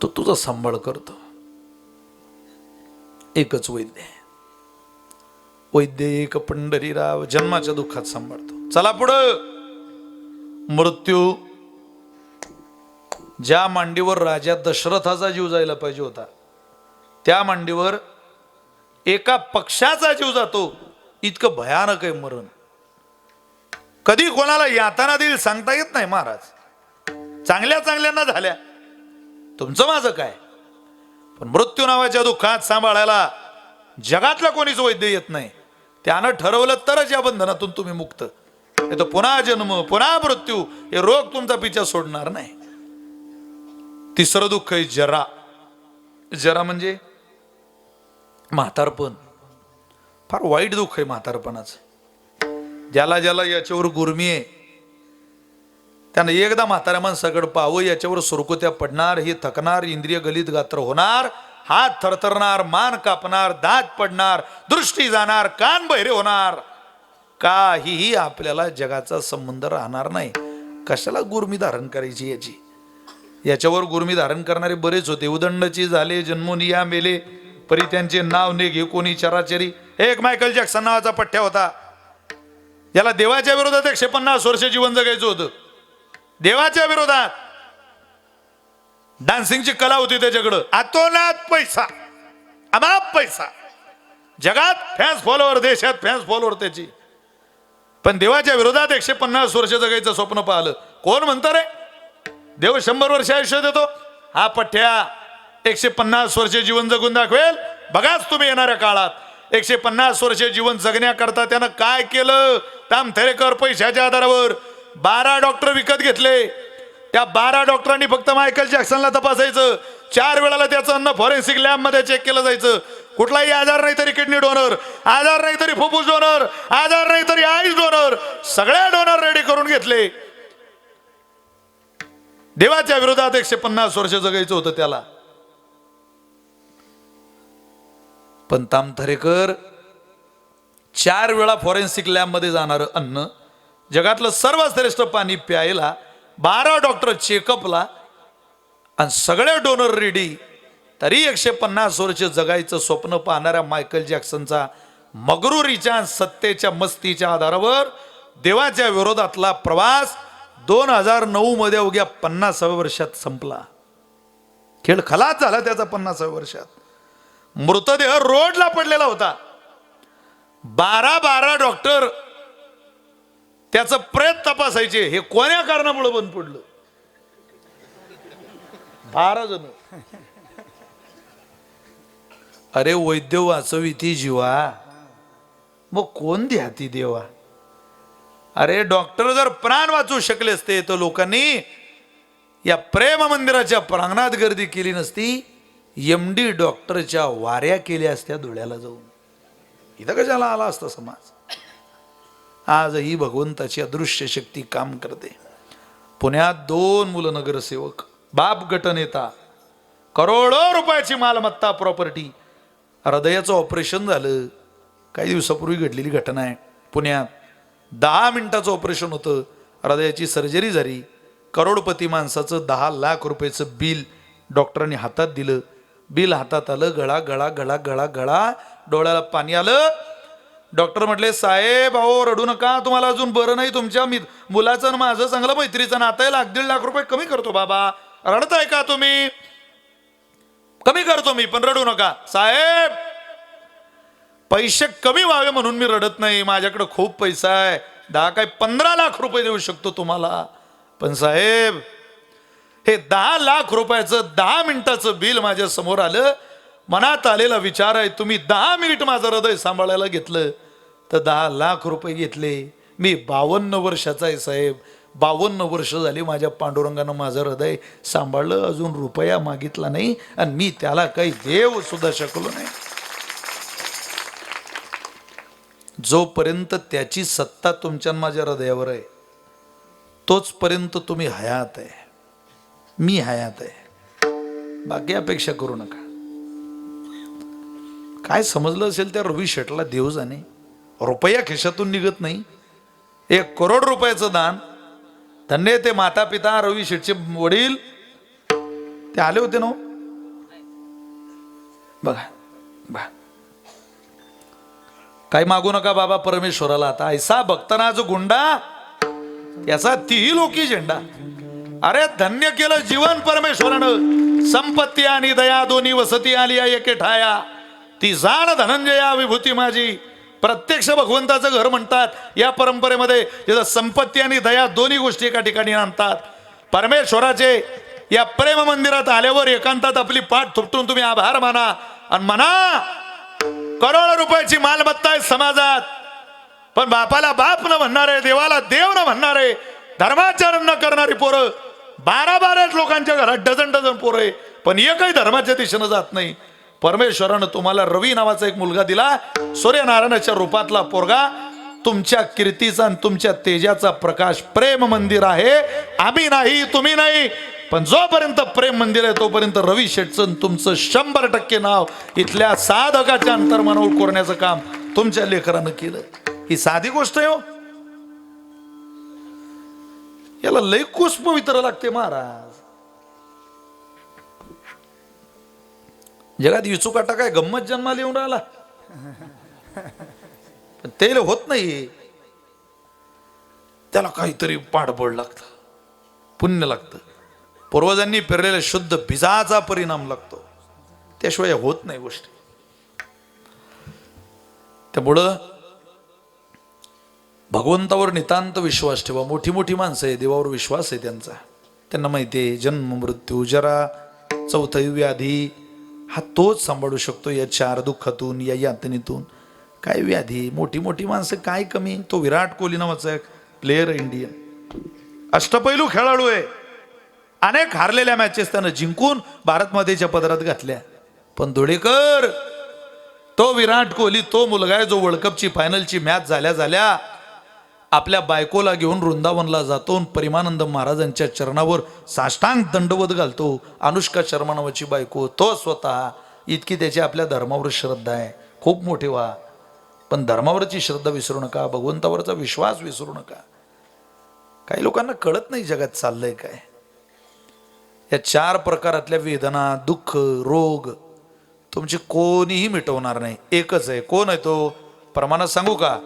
S1: तो तुझा सांभाळ करतो. एकच वैद्य आहे. वैद्य एक पंढरीराव जन्माच्या दुःखात सांभाळतो. चला पुढं. मृत्यू. ज्या मांडीवर राजा दशरथाचा जीव जायला पाहिजे होता, त्या मांडीवर एका पक्षाचा जीव जातो. इतकं भयानक आहे मरण. कधी कोणाला यातना देईल सांगता येत नाही महाराज. चांगल्या चांगल्यांना झाल्या, तुमचं माझं काय? पण मृत्यू नावाच्या दुःखात सांभाळायला जगातला कोणीच वैद्य येत नाही. त्यानं ठरवलं तरच या बंधनातून तुम्ही मुक्त. नाही तर पुन्हा जन्म पुन्हा मृत्यू हे रोग तुमचा पिछा सोडणार नाही. तिसरं दुःख आहे जरा. जरा म्हणजे म्हातारपण. फार वाईट दुःख आहे म्हातारपणाचं. ज्याला ज्याला याच्यावर गुरमी आहे त्यानं एकदा म्हाताऱ्या माणसाकडे पाहावं. याच्यावर सुरकुत्या पडणार, हे थकणार, इंद्रिय गलित गात्र होणार, हात थरथरणार, मान कापणार, दात पडणार, दृष्टी जाणार, कान बहिरे होणार. काहीही आपल्याला जगाचा संबंध राहणार नाही. कशाला गुरमी धारण करायची याची? याच्यावर गुरमी धारण करणारे बरेच होते. उदंडची झाले, जन्मोनिया मेले, परी त्यांचे नाव ने घे कोणी चराचरी. एक मायकल जॅक्सन नावाचा पठ्ठ्या होता. याला देवाच्या विरोधात 150 वर्ष जीवन जगायचं होतं. देवाच्या विरोधात. डान्सिंगची कला होती त्याच्याकडं. अतोनात पैसा, अमाप पैसा. जगात फॅन्स फॉलोअर, देशात फॅन्स फॉलोअर त्याची. पण देवाच्या विरोधात 150 वर्ष जगायचं स्वप्न पाहिलं. कोण म्हणतं रे देव 100 वर्ष आयुष्य देतो? हा पठ्ठ्या 150 वर्ष जीवन जगून दाखवेल. बघाच तुम्ही येणाऱ्या काळात. 150 वर्ष जीवन जगण्याकरता त्यानं काय केलं? तामथरेकर पैशाच्या आधारावर 12 डॉक्टर विकत घेतले. त्या 12 डॉक्टरांनी फक्त मायकल जॅक्सनला तपासायचं. 4 वेळाला त्याचं अन्न फॉरेन्सिक लॅब मध्ये चेक केलं जायचं. कुठलाही आजार नाही तरी किडनी डोनर, आजार नाही तरी फुफ्फुस डोनर, आजार नाही तरी आईस डोनर, सगळ्या डोनर रेडी करून घेतले. देवाच्या विरोधात 150 वर्ष जगायचं होतं त्याला. पण तामथरेकर 4 वेळा फॉरेन्सिक लॅब मध्ये जाणार अन्न, जगातलं सर्वात श्रेष्ठ पाणी प्यायला, 12 डॉक्टर चेकअपला, आणि सगळे डोनर रेडी. तरी 150 वर्ष जगायचं स्वप्न पाहणाऱ्या मायकल जॅक्सनचा मगरुरीच्या सत्तेच्या मस्तीच्या आधारावर देवाच्या विरोधातला प्रवास 2009 मध्ये अवघ्या 50व्या वर्षात संपला. खेळ खलास झाला त्याचा 50व्या वर्षात. मृतदेह रोडला पडलेला होता. 12 डॉक्टर त्याचं प्रेत तपासायचे. हे कोण्या कारणामुळे बंद पडलं? 12 जण. अरे वैद्य वाचवी ती जीवा, मग कोण द्याती देवा? अरे डॉक्टर जर प्राण वाचू शकले असते तर लोकांनी या प्रेम मंदिराच्या प्रांगणात गर्दी केली नसती. MD डॉक्टरच्या वाऱ्या केल्या असत्या धुळ्याला जाऊन. इथं कशाला आला असता समाज? आजही भगवंताची अदृश्य शक्ती काम करते. पुण्यात 2 मुलं नगरसेवक, बाप गटनेता, करोडो रुपयाची मालमत्ता प्रॉपर्टी, हृदयाचं ऑपरेशन झालं. काही दिवसापूर्वी घडलेली घटना आहे. पुण्यात 10 मिनिटाचं ऑपरेशन होतं, हृदयाची सर्जरी झाली. करोडपती माणसाचं 10 लाख रुपयाचं बिल डॉक्टरांनी हातात दिलं. बिल हातात आलं, गळा गळा गळा गळा गळा, डोळ्याला पाणी आलं. डॉक्टर म्हटले, साहेब अहो रडू नका, तुम्हाला अजून बरं नाही, तुमच्या मुलाचं आणि माझं चांगलं मैत्रीचं नातं आहे, 1.5 लाख रुपये कमी करतो बाबा. रडताय का तुम्ही? कमी करतो मी, पण रडू नका. साहेब पैसे कमी व्हावे म्हणून मी रडत नाही, माझ्याकडे खूप पैसा आहे, 10 काय 15 लाख रुपये देऊ शकतो तुम्हाला. पण साहेब हे 10 लाख रुपयाचं 10 मिनिटाचं बिल माझ्या समोर आलं. मनात आलेला विचार आहे, तुम्ही 10 मिनिट माझं हृदय सांभाळायला घेतलं तर 10 लाख रुपये घेतले. मी 52 वर्षाचा आहे साहेब, 52 वर्ष झाली माझ्या पांडुरंगानं माझं हृदय सांभाळलं, अजून रुपया मागितला नाही आणि मी त्याला काही देव सुद्धा शकलो नाही. जोपर्यंत त्याची सत्ता तुमच्या माझ्या हृदयावर आहे तोचपर्यंत तुम्ही हयात आहे, मी हयात आहे. बाकी अपेक्षा करू नका. काय समजलं असेल त्या रवी शेटला देव जाणे, रुपया खिशातून निघत नाही. 1 करोड रुपयाचं दान. धन्य ते माता पिता रवी शेटचे वडील ते आले होते ना. बघा बघा, काही मागू नका बाबा परमेश्वराला. आता ऐसा भक्तना जो गुंडा याचा तीही लोकी झेंडा. अरे धन्य केलं जीवन परमेश्वरानं. संपत्ती आणि दया दोन्ही वसती आली एके ठाया, ती जाण धनंजया विभूती माझी. प्रत्यक्ष भगवंताचं घर म्हणतात या परंपरेमध्ये, जिथं संपत्ती आणि दया दोन्ही गोष्टी एका ठिकाणी आणतात. परमेश्वराचे या प्रेम मंदिरात आल्यावर एकांतात आपली पाठ थुपटून तुम्ही आभार माना आणि म्हणा, करोड रुपयाची मालमत्ता आहे समाजात, पण बापाला बाप न म्हणणारे, देवाला देव न म्हणणारे, धर्माचरण न करणारी पोरं 12 लोकांच्या घरात डझन पोरं आहे, पण एकही धर्माच्या दिशेनं जात नाही. परमेश्वरानं तुम्हाला रवी नावाचा एक मुलगा दिला, सूर्यनारायणाच्या रूपातला पोरगा. तुमच्या कीर्तीचा आणि तुमच्या तेजाचा प्रकाश प्रेम मंदिर आहे. आम्ही नाही, तुम्ही नाही, पण जोपर्यंत प्रेम मंदिर आहे तोपर्यंत रवी शेटचं तुमचं 100% नाव इथल्या साधकाच्या अंतर्मनावर कोरण्याचं काम तुमच्या लेकरानं केलं. ही साधी गोष्ट आहे हो, याला लय कुस पवित्र लागते महाराज. जगात विचुकाटा काय गंमत जन्माला येऊन राहिला, पण ते होत नाही. त्याला काहीतरी पाठबळ लागतं, पुण्य लागतं, पूर्वजांनी पेरलेल्या शुद्ध बीजाचा परिणाम लागतो, त्याशिवाय होत नाही गोष्टी. त्यामुळं भगवंतावर नितांत विश्वास ठेवा. मोठी मोठी माणसं आहे, देवावर विश्वास आहे त्यांचा, त्यांना माहिती आहे जन्म मृत्यू जरा चौथई व्याधी हा तोच सांभाळू शकतो. या 4 दुःखातून या यातनेतून काय व्याधी. मोठी मोठी माणसं काय कमी. तो विराट कोहली नावाचा एक प्लेयर आहे, इंडियन अष्टपैलू खेळाडू आहे. अनेक हारलेल्या मॅचेस त्यानं जिंकून भारतमातेच्या पदरात घातल्या. पण धुळेकर तो विराट कोहली तो मुलगा आहे जो वर्ल्ड कपची फायनलची मॅच झाल्या आपल्या बायकोला घेऊन वृंदावनला जातो, प्रेमानंद महाराजांच्या चरणावर साष्टांग दंडवत घालतो. अनुष्का शर्मा नावाची बायको, तो स्वतः. इतकी त्याची आपल्या धर्मावर श्रद्धा आहे. खूप मोठी व्हा, पण धर्मावरची श्रद्धा विसरू नका, भगवंतावरचा विश्वास विसरू नका. काही लोकांना कळत नाही जगात चाललंय काय. या 4 प्रकारातल्या वेदना, दुःख, रोग तुमची कोणीही मिटवणार नाही. एकच आहे. कोण आहे तो? प्रमाणात सांगू का?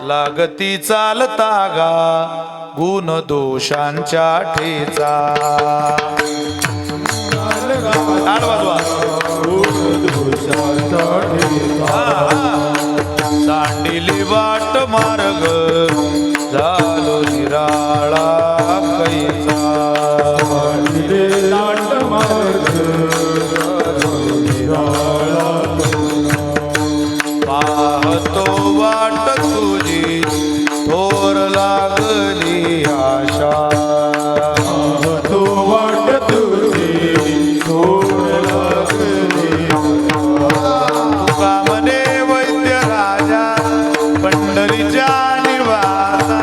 S1: लागती चालता गा गुण दोषांच्या ठेचा. सांडिली वाट मार्ग झालो निराळा कैसा. पाहतो वाट तुझी थोर लागली आशा. पाहतो वाट तुझी थोर लागली तुका म्हणे वैद्य राजा पंढरीच्या निवासा.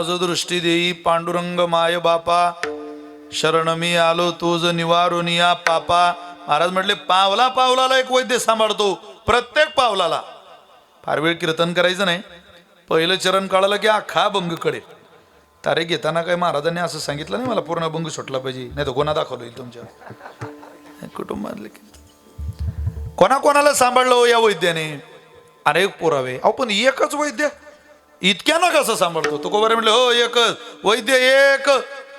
S1: मज दृष्टी देई पांडुरंग माय बापा शरण मी आलो तुझ निवारुनिया पापा. महाराज म्हटले पावला पावलाला एक वैद्य सांभाळतो, प्रत्येक पावलाला. फार वेळ कीर्तन करायचं नाही, पहिलं चरण काढलं की अख्खा भंग कडे. तारे घेताना काय महाराजांनी असं सांगितलं नाही मला पूर्ण भंग सुटला पाहिजे, नाही तर गुन्हा दाखवला येईल तुमच्या कुटुंबातले. कोणाकोणाला सांभाळलं हो या वैद्याने? अनेक पुरावे. अहो पण एकच वैद्य इतक्यानं कसं सांभाळतो? तो कोबरे म्हटलं हो एकच वैद्य, एक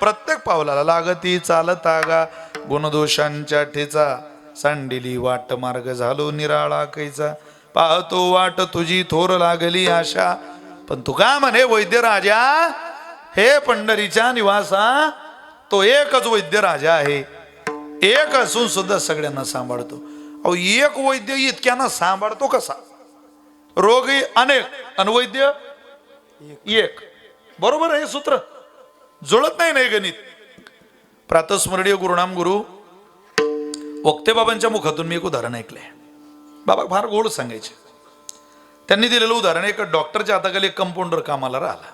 S1: प्रत्येक पावलाला लागती चालता गा गुणदोषांच्या ठेचा सांडिली वाट मार्ग झालो निराळा कैचा पाहतो वाट तुझी थोर लागली आशा. पण तू का म्हणे वैद्य राजा हे पंढरीच्या निवासा तो एकच वैद्य राजा आहे, एक असून सुद्धा सगळ्यांना सांभाळतो. अहो एक वैद्य इतक्यानं सांभाळतो कसा? रोगी अनेक अनवैद्य एक. बरोबर आहे, हे सूत्र जुळत नाही नाही गणित. प्रातस्मरणीय गुरुनाम गुरु वक्ते बाबांच्या मुखातून मी एक उदाहरण ऐकलंय. बाबा फार गोड सांगायचे. त्यांनी दिलेलं उदाहरण, एक डॉक्टरच्या हाताखाली एक कंपाऊंडर कामाला राहिला.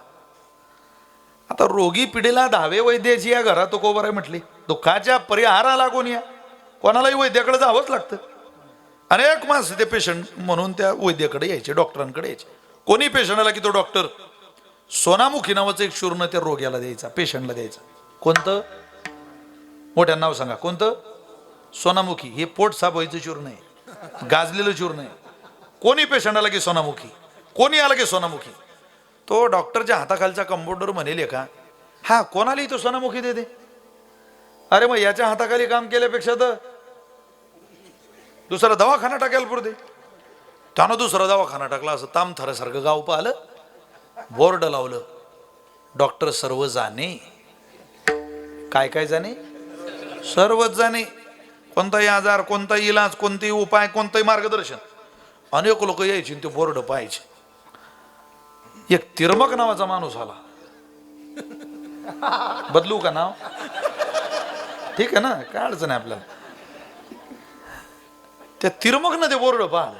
S1: आता रोगी पिढीला 10वे वैद्याची या घरात कोबर आहे म्हटली. दुःखाच्या परिहाराला कोणी या कोणालाही वैद्याकडे जावंच लागतं. अनेक माणसं ते पेशंट म्हणून त्या वैद्याकडे यायचे, डॉक्टरांकडे यायचे. कोणी पेशंट आला की तो डॉक्टर सोनामुखी नावाचं एक चूर्ण त्या रोग्याला द्यायचा, पेशंटला द्यायचा. कोणतं? मोठ्या नाव सांगा कोणतं? सोनामुखी. हे पोट साफ व्हायचं चूर्ण आहे, गाजलेलं चूर्ण आहे. कोणी पेशंट आला की सोनामुखी, कोणी आला की सोनामुखी. तो डॉक्टरच्या हाताखालचा कंपाऊंडर म्हणेल का हा कोणालाही तो सोनामुखी दे दे. अरे मग याच्या हाताखाली काम केल्यापेक्षा तर दुसरा दवाखाना टाकायला पुरते. त्यानं दुसरा दवाखाना टाकला. असं तामथरासारखं गाव पाहिलं, बोर्ड लावलं डॉक्टर सर्व जाणे. काय काय जाणे? सर्वच जाणे. कोणताही आजार, कोणताही इलाज, कोणताही उपाय, कोणतंही मार्गदर्शन. अनेक लोक यायचे ते बोर्ड पाहायचे. एक तिरमक नावाचा माणूस आला. बदलू का नाव? ठीक आहे ना, काय अडचण आहे आपल्याला. त्या तिरमक ना ते बोर्ड पाहिलं.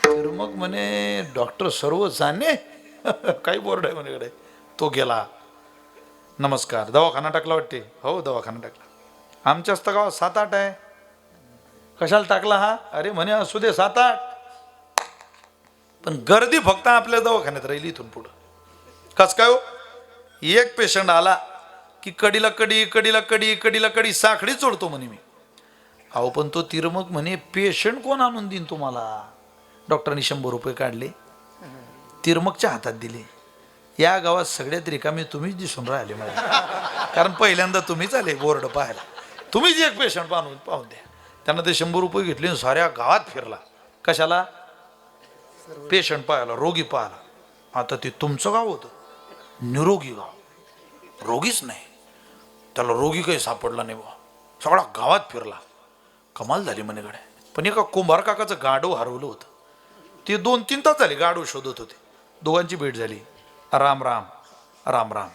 S1: तिरमक म्हणे डॉक्टर सर्व जाणे काही बोर्ड आहे म्हणे. तो गेला. नमस्कार, दवाखाना टाकला वाटते? हो दवाखाना टाकला. आमच्याच तर गावात 7-8 आहे. कशाला टाकला हा? अरे म्हणे असू दे 7-8, पण गर्दी फक्त आपल्या दवाखान्यात राहिली इथून पुढं. कस काय हो? एक पेशंट आला की कडीला कडी, कडीला कडी, कडीला कडी, साखळी जोडतो म्हणे मी. अहो पण तो तिरमक म्हणे पेशंट कोण आणून देईन तुम्हाला? डॉक्टरांनी 100 रुपये काढले, तिरमकच्या हातात दिले. या गावात सगळ्यात रिकामी तुम्हीच दिसून राहिले मला, कारण पहिल्यांदा तुम्हीच आले बोर्ड पाहायला. तुम्हीच एक पेशंट पाहून द्या. त्यांना ते 100 रुपये घेतले आणि साऱ्या गावात फिरला. कशाला? पेशंट पाहायला, रोगी पाहायला. आता ते तुमचं गाव होतं, निरोगी गाव. रोगीच नाही, त्याला रोगी काही सापडला नाही बा. सगळा गावात फिरला. कमाल झाली म्हणे गड्या. पण एका कुंभार काकाचं गाढव हरवलं होतं. ते 2-3 तास झाले गाढव शोधत होते. दोघांची भेट झाली. राम राम राम राम.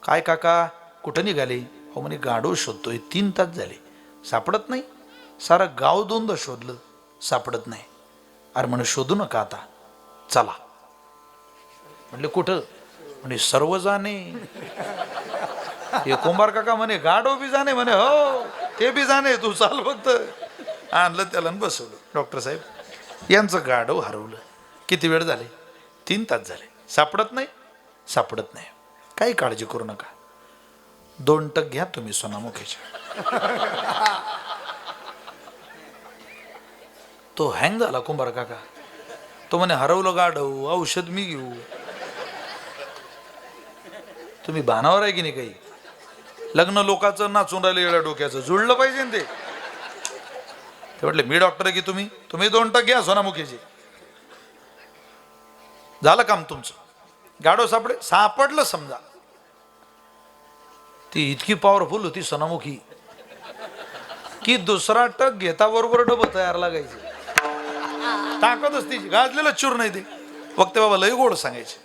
S1: काय काका कुठं निघाले? हो म्हणे गाढव शोधतोय, 3 तास झाले सापडत नाही. सारं गाव 2दा शोधलं, सापडत नाही. अरे म्हणे शोधू नका आता, चला. म्हणले कुठं? म्हणे सर्व जाणे. हे कुंभार काका म्हणे गाढव बी जाणे? म्हणे हो ते बी जाणे, तू चाल फक्त. आणलं त्याला बसवलं. डॉक्टर साहेब यांचं गाढव हरवलं. किती वेळ झाले? 3 तास झाले. सापडत नाही? सापडत नाही. काही काळजी करू नका, 2 टक घ्या तुम्ही सोनामुखीच्या. तो हँग झाला कुंभार काका. तो म्हणे हरवलं गाढव, औषध मी घेऊ. तुम्ही भानावर आहे की नाही? काही लग्न लोकांचं नाचून राहिलं येड्या डोक्याचं, जुळलं पाहिजे ना ते. ते म्हटले मी डॉक्टर आहे की तुम्ही 2 टक घ्या सोनामुखीचे. झालं काम तुमचं. गाढव सापडलं समजा. ती इतकी पॉवरफुल होती सोनामुखी की दुसरा टक घेता बरोबर डबं तयार लागायची. ताकदच तिची, गाजलेलं चूर नाही ते. वक्ते बाबा लय गोड सांगायचे.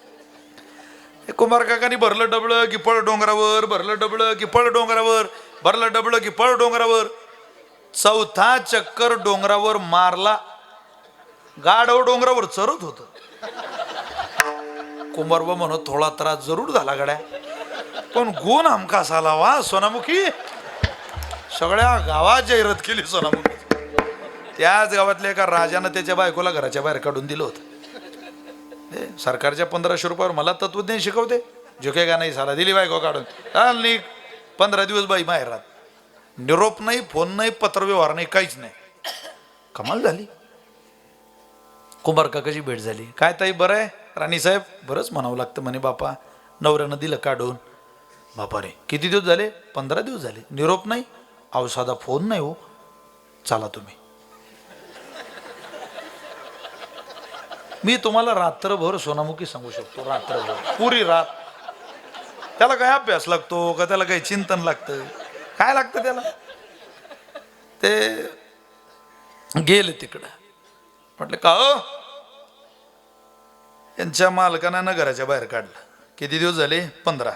S1: कुंभार काकानी भरलं डबळं की पळ डोंगरावर, भरलं डबळं की पळ डोंगरावर, भरलं डबळं की पळ डोंगरावर. 4था चक्कर डोंगरावर मारला. गाढव डोंगरावर चरत होत. कुंभारबा म्हणत थोडा त्रास जरूर झाला गड्या, पण गुण हमखास आला वा सोनामुखी. सगळ्या गावात जाहिरात केली सोनामुखी. त्याच गावातल्या एका राजानं त्याच्या बायकोला घराच्या बाहेर काढून दिलं होतं. सरकारच्या 1500 रुपयावर मला तत्वज्ञान शिकवते, झुकेगा नाही साला. दिली बायको काढून. चाल निघ. 15 दिवस बाई माहेरात. निरोप नाही, फोन नाही, पत्रव्यवहार नाही, काहीच नाही. कमाल झाली. कुंभार काकाची भेट झाली. काय ताई बरं आहे? राणी साहेब बरंच म्हणावं लागतं म्हणे बापा. नवऱ्यानं दिलं काढून. बापा रे किती दिवस झाले? 15 दिवस झाले. निरोप नाही, अहो साधा फोन नाही हो. चला तुम्ही. मी तुम्हाला रात्रभर सोनामुखी सांगू शकतो, रात्रभर पुरी रात. त्याला काय अभ्यास लागतो का? त्याला काही चिंतन लागतं? काय लागतं त्याला? ते गेले तिकडं. म्हटलं का हो? यांच्या मालकानं घराच्या बाहेर काढलं. किती दिवस झाले? 15.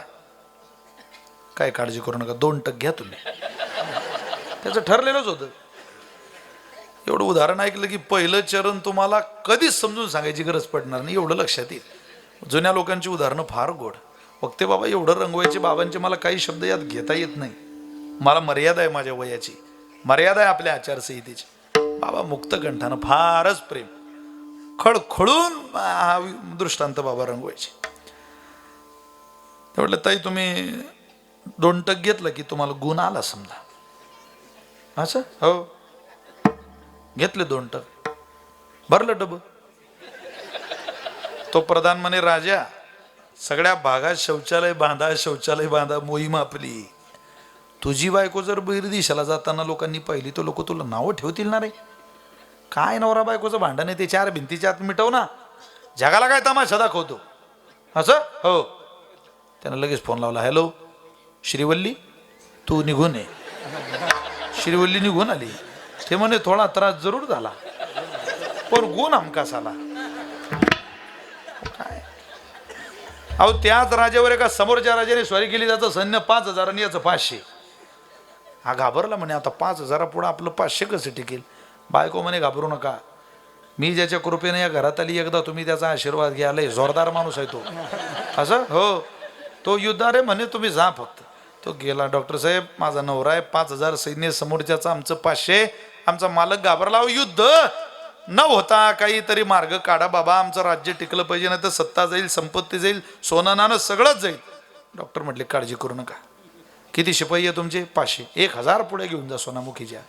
S1: काय काळजी करू नका, 2 टक घ्या तुम्ही. त्याचं ठरलेलंच होतं. एवढं उदाहरण ऐकलं की पहिलं चरण तुम्हाला कधीच समजून सांगायची गरज पडणार नाही, एवढं लक्षात येईल. जुन्या लोकांची उदाहरणं फार गोड. वक्ते बाबा एवढं रंगवायचे बाबांचे मला काही शब्द यात घेता येत नाही. मला मर्यादा आहे, माझ्या वयाची मर्यादा आहे, आपल्या आचारसंहितेची. बाबा मुक्त कंठानं फारच प्रेम खळखळून हा दृष्टांत बाबा रंगवायचे. म्हटलं ताई तुम्ही 2 टक घेतलं की तुम्हाला गुण आला समजा. असं हो. घेतले 2 टक, भरलं डब. तो प्रधान म्हणे राजा सगळ्या भागात शौचालय बांधा, शौचालय बांधा, मोहीम आपली. तुझी बायको जर बहिर्देशाला जाताना लोकांनी पाहिली तर लोक तुला नावं ठेवतील ना रे. काय नवरा बायकोचं भांडण आहे ते 4 भिंतीच्या आत मिटव ना, जगाला काय तमाशा दाखवतो. असं हो. त्यानं लगेच फोन लावला. हॅलो श्रीवल्ली, तू निघून ये. श्रीवल्ली निघून आली. ते म्हणे थोडा त्रास जरूर झाला, पण गुण हमखास आला. काय अहो त्याच राजावर एका समोरच्या राजाने स्वारी केली. त्याचं सैन्य 5000 आणि याचं 500. हा घाबरला म्हणे आता 5000 पुढे आपलं 500 कसं टिकेल. बायको म्हणे घाबरू नका, मी ज्याच्या कृपेने या घरात आली एकदा तुम्ही त्याचा आशीर्वाद घ्या. लय जोरदार माणूस आहे तो. असं हो. तो युद्धारे म्हणे तुम्ही जा फक्त. तो गेला. डॉक्टर साहेब माझा नवरा आहे, 5000 सैन्य समोरच्याचं, आमचं 500. आमचा मालक घाबरला. युद्ध न होता काहीतरी मार्ग काढा बाबा, आमचं राज्य टिकलं पाहिजे, नाही तर सत्ता जाईल, संपत्ती जाईल, सोनं नाणं सगळंच जाईल. डॉक्टर म्हटले काळजी करू नका. किती शिपाई आहे तुमचे? 500. 1000 पुढे घेऊन जा सोनामुखीच्या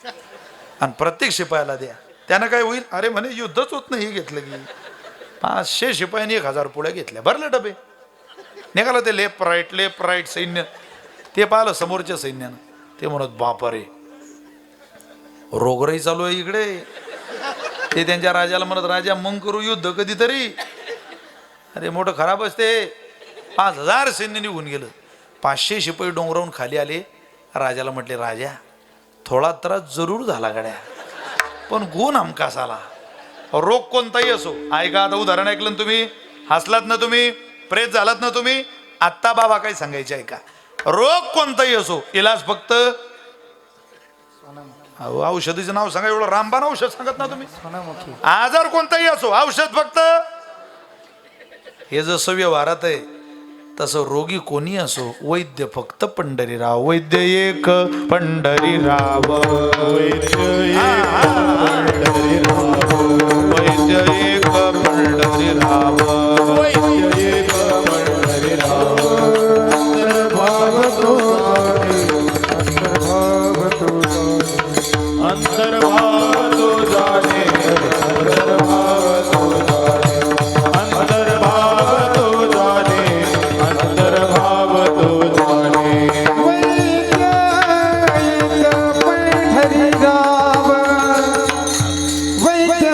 S1: आणि प्रत्येक शिपायाला द्या. त्यानं काय होईल? अरे म्हणे युद्धच होत नाही. घेतलं की 500 शिपायांनी 1000 पुढे घेतल्या, भरले डबे. निघालं ते लेफ्ट राईट सैन्य. ते पाहिलं समोरच्या सैन्यानं. ते म्हणत बापरे रोगराई चालू आहे इकडे. ते त्यांच्या राजाला म्हणत राजा मग करू युद्ध कधीतरी. अरे मोठं खराब असते. 5000 सैन्य निघून गेलं. 500 शिपाई डोंगरावून खाली आले. राजाला म्हटले राजा थोडा त्रास जरूर झाला गड्या, पण गुण हमखास आला. रोग कोणताही असो. ऐका आता उदाहरण ऐकलं ना तुम्ही, हसलात ना तुम्ही, प्रेत झालात ना तुम्ही. आत्ता बाबा काय सांगायचे ऐका. रोग कोणताही असो, इलाज फक्त औषधीचं नाव सांगा. एवढं रामबाण औषध सांगत ना तुम्ही. आजार कोणताही असो, औषध फक्त. हे जसं व्यवहारात आहे तसं रोगी कोणी असो, वैद्य फक्त पंढरीराव. वैद्य एक पंढरीराव, वैद्य एक पंढरीराव, वैद्य एक पंढरीराव. अंतर्भाव तो जाने, अंतर्भाव तो जाने, अंतर्भाव तो जाने, अंतर्भाव तो जाने. वैद्य एक पंढरीराव, वैद्य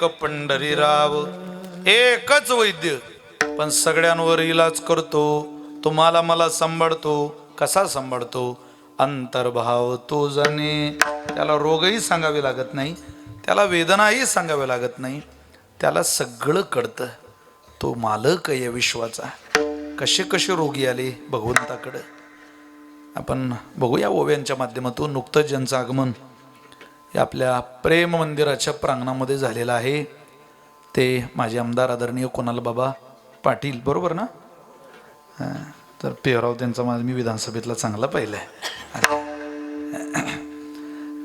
S1: एक पंढरीराव, एकच वैद्य पण सगळ्यांवर इलाज करतो. तुम्हाला मला सांभाळतो. कसा सांभाळतो? अंतर्भाव तो जाणे. त्याला रोगही सांगावे लागत नाही, त्याला वेदनाही सांगावे लागत नाही, त्याला सगळं कळतं. तो मालक आहे या विश्वाचा. कसे कसे रोगी आले भगवंताकडं आपण बघूया ओव्यांच्या माध्यमातून. नुकतंच ज्यांचं आगमन या आपल्या प्रेम मंदिराच्या प्रांगणामध्ये झालेलं आहे ते माझे आमदार आदरणीय कुणाल बाबा पाटील, बरोबर ना? तर पेहराव त्यांचा माझा मी विधानसभेतला चांगला पाहिला आहे.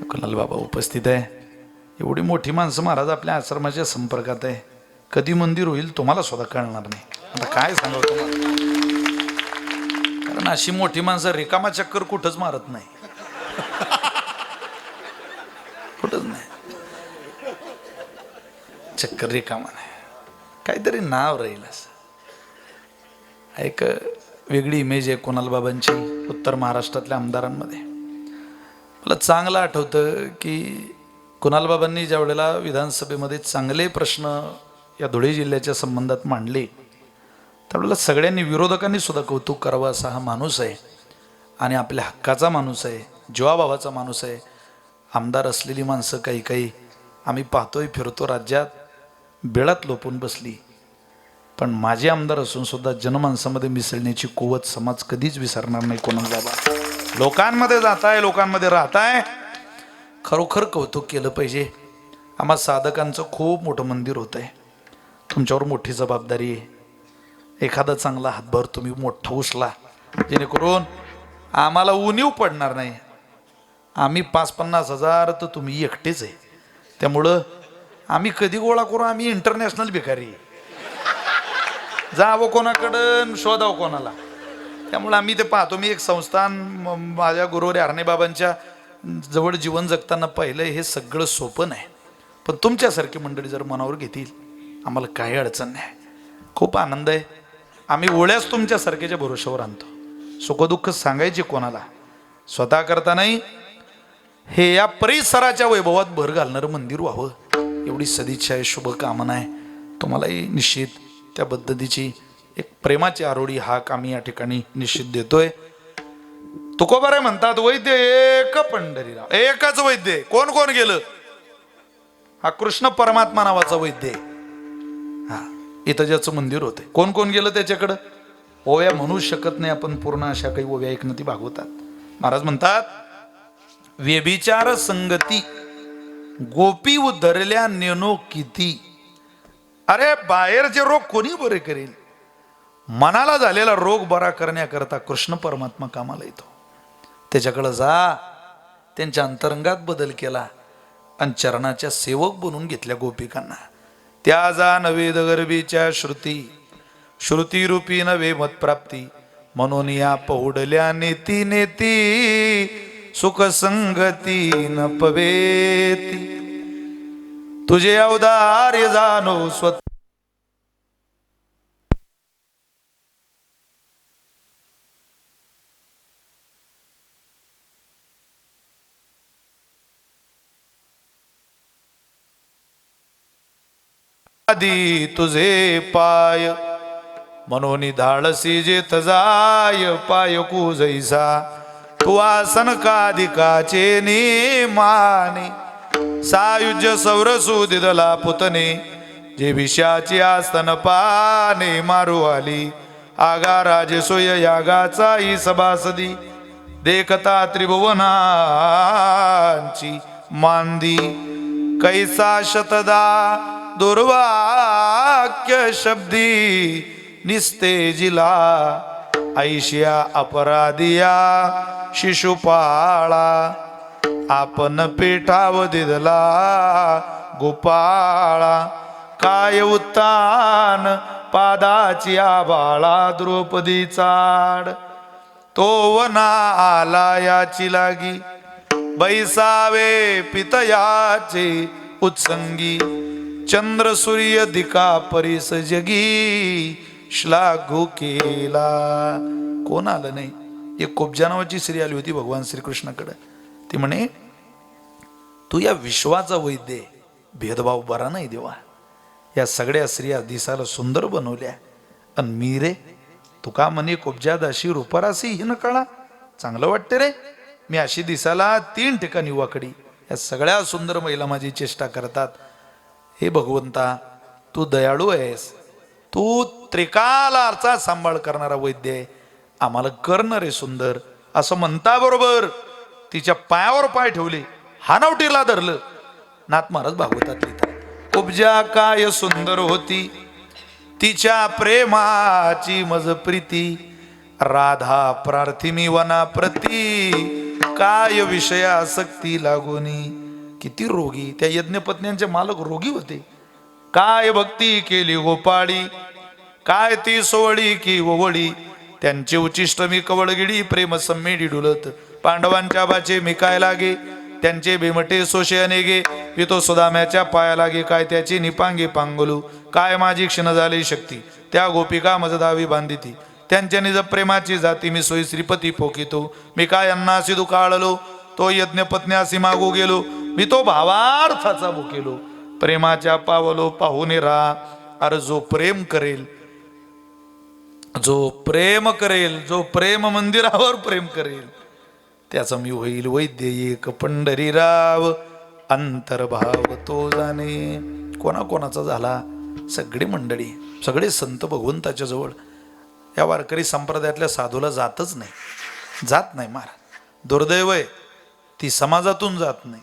S1: कुणाल बाबा उपस्थित आहे. एवढी मोठी माणसं महाराज आपल्या आश्रमाच्या संपर्कात आहे. कधी मंदिर होईल तुम्हाला सुद्धा कळणार नाही. आता काय सांगावं तुम्हाला, कारण अशी मोठी माणसं रिकामा चक्कर कुठंच मारत नाही, कुठंच नाही चक्कर रिकामा नाही. काहीतरी नाव राहील असं. एक वेगळी इमेज आहे कुणाल बाबांची उत्तर महाराष्ट्रातल्या आमदारांमध्ये. मला चांगलं आठवतं की कुणाल बाबांनी ज्या वेळेला विधानसभेमध्ये चांगले प्रश्न या धुळे जिल्ह्याच्या संबंधात मांडले त्यावेळेला सगळ्यांनी, विरोधकांनी सुद्धा कौतुक करावं. असा हा माणूस आहे आणि आपल्या हक्काचा माणूस आहे, जीवाभावाचा माणूस आहे. आमदार असलेली माणसं काही काही आम्ही पाहतोय, फिरतो राज्यात, बेळात लोपून बसली. पण माझे आमदार असून सुद्धा जनमानसामध्ये मिसळण्याची कुवत समाज कधीच विसरणार नाही. कुणाल बाबा लोकांमध्ये जाताय, लोकांमध्ये राहताय. खरोखर कौतुक केलं पाहिजे. आम्हा साधकांचं खूप मोठं मंदिर होत आहे. तुमच्यावर मोठी जबाबदारी आहे. एखादा चांगला हातभार तुम्ही मोठा उचला जेणेकरून आम्हाला उणीव पडणार नाही. आम्ही 5-50 हजार तर तुम्ही एकटेच आहे. त्यामुळं आम्ही कधी गोळा करू? आम्ही इंटरनॅशनल भिकारी, जावं कोणाकडं शोधावं कोणाला. त्यामुळे आम्ही ते पाहतो. मी एक संस्थान माझ्या गुरुवारी हरणे बाबांच्या जवळ जीवन जगताना पाहिलं. हे सगळं सोपं नाही, पण तुमच्यासारखी मंडळी जर मनावर घेतील आम्हाला काही अडचण नाही. खूप आनंद आहे. आम्ही ओळ्याच तुमच्यासारख्याच्या भरोश्यावर आणतो. सुखदुःख सांगायचे कोणाला, स्वतः करता नाही. हे या परिसराच्या वैभवात भर घालणारं मंदिर व्हावं एवढी सदिच्छा आहे, शुभकामना आहे. तुम्हालाही निश्चित त्या पद्धतीची एक प्रेमाची आरोळी हाक आम्ही या ठिकाणी निश्चित देतोय. तुकोबाराय म्हणतात वैद्य एक पंढरीराव, एकच वैद्य. कोण कोण गेलं? हा कृष्ण परमात्मा नावाचा वैद्य. हा इथं ज्याचं मंदिर होते, कोण कोण गेलं त्याच्याकडं? ओव्या म्हणू शकत नाही आपण पूर्ण, अशा काही ओव्या ऐकणं ती भागवतात. महाराज म्हणतात व्यभिचार संगती गोपी उधरल्या नेनो किती. अरे बाहेरचे रोग कोणी बरे करेल? मनाला झालेला रोग बरा करण्याकरता कृष्ण परमात्मा कामाला येतो. त्याच्याकडे जा. त्यांच्या अंतरंगात बदल केला आणि चरणाच्या सेवक बनवून घेतल्या गोपिकांना. त्या जा नवे गर्भीच्या श्रुती, श्रुती रूपी नवे मतप्राप्ती. म्हणून या पहुडल्या नेती नेती सुख संगती न पवेती. तुझे अवदार्य जाणो स्वतः आधी तुझे पाय. म्हणून धाडसी जेत जाय पाय कू जैसा. तू आसन काधिकाचे नेमाने. सायुज्य सौरसू दिदला पुतने. जे विषयाची आसन पाने मारू आली. आगा राजे सोय यागाचा ही सभासदी. देखता त्रिभुवनांची मांदी. कैसा शतदा दुर्वाक्य शब्दी. निस्तेजिला ऐशिया अपराधिया शिशुपाळा. आपण पेठाव दिदला गोपाळा. काय उत्तान पादाची आबाळा. द्रौपदी चाड तो वना आला याची लागी. बैसावे पितयाचे उत्संगी. चंद्र सूर्य दिका परिस जगी. श्लाघू केला. कोण आलं नाही? एक कोबजा नावाची स्त्री आली होती भगवान श्रीकृष्णाकडे. ती म्हणे तू या विश्वाचा वैद्य, भेदभाव बरा नाही देवा. या सगळ्या स्त्रिया दिसायला सुंदर बनवल्या. आणि मी रे तुका म्हणे कुब्जा दाशी रूपरासी ही न कळा, चांगलं वाटते रे, मी अशी दिसायला 3 ठिकाणी वाकडी. या सगळ्या सुंदर महिला माझी चेष्टा करतात. हे भगवंता तू दयाळू आहेस, तू त्रिकालाचा सांभाळ करणारा वैद्य आहे, आम्हाला करणार आहे सुंदर. असं म्हणता बरोबर तिच्या पायावर पाय ठेवले, हानवटीला धरलं. नाथ महाराज भागवतात लिहितात, उपजा काय सुंदर होती, तिच्या प्रेमाची मज प्रीती, राधा प्रार्थिमी वना प्रती, काय विषय आसक्ती लागोनी. किती रोगी, त्या यज्ञपत्न्यांचे मालक रोगी होते. काय भक्ती केली गोपाळी, काय ती सोवळी की ओवळी, त्यांचे उचिष्ट मी कवळगिडी, प्रेम सम्मेडी डुलत, पांडवांच्या बाचे मी काय लागे, त्यांचे बेमटे सोशे अनेगे, पितो सुदाम्याच्या पाया लागे, काय त्याची निपांगे पांगलू, काय माझी क्षण झाली शक्ती, त्या गोपिका मजदावी बांधिती, त्यांच्या निज प्रेमाची जाती मी सोयी श्रीपती पोकितो, मी काय अन्नासी दुकाळलो, तो यज्ञपत्न्यासी मागू गेलो, मी तो भावार्थाचा भुकेलो, प्रेमाच्या पावलो पाहुणे रा. अरे जो प्रेम करेल, जो प्रेम करेल, जो प्रेम मंदिरावर प्रेम करेल, त्याचा मी होईल वैद्य एक पंढरीराव, अंतर्भाव तो जाणे. कोणाकोणाचा झाला, सगळी मंडळी, सगळे संत भगवंताच्या जवळ. या वारकरी संप्रदायातल्या साधूला जातच नाही, जात नाही महाराज. दुर्दैव आहे, ती समाजातून जात नाही,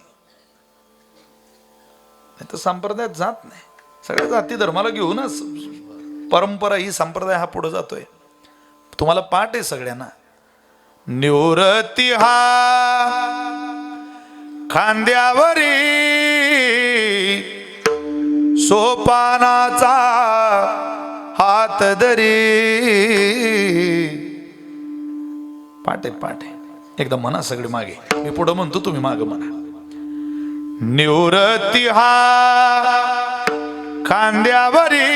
S1: तर संप्रदायात जात नाही. सगळ्या जाती धर्माला घेऊनच परंपरा ही संप्रदाय हा पुढे जातोय. तुम्हाला पाठ आहे सगळ्यांना. निवृत्ती हा खांद्यावरी, सोपानाचा हात धरी. पाठ आहे, पाठ आहे. एकदा म्हणा सगळे मागे, मी पुढे म्हणतो तुम्ही मागे म्हणा. निवृत्ती हा खांद्यावरी,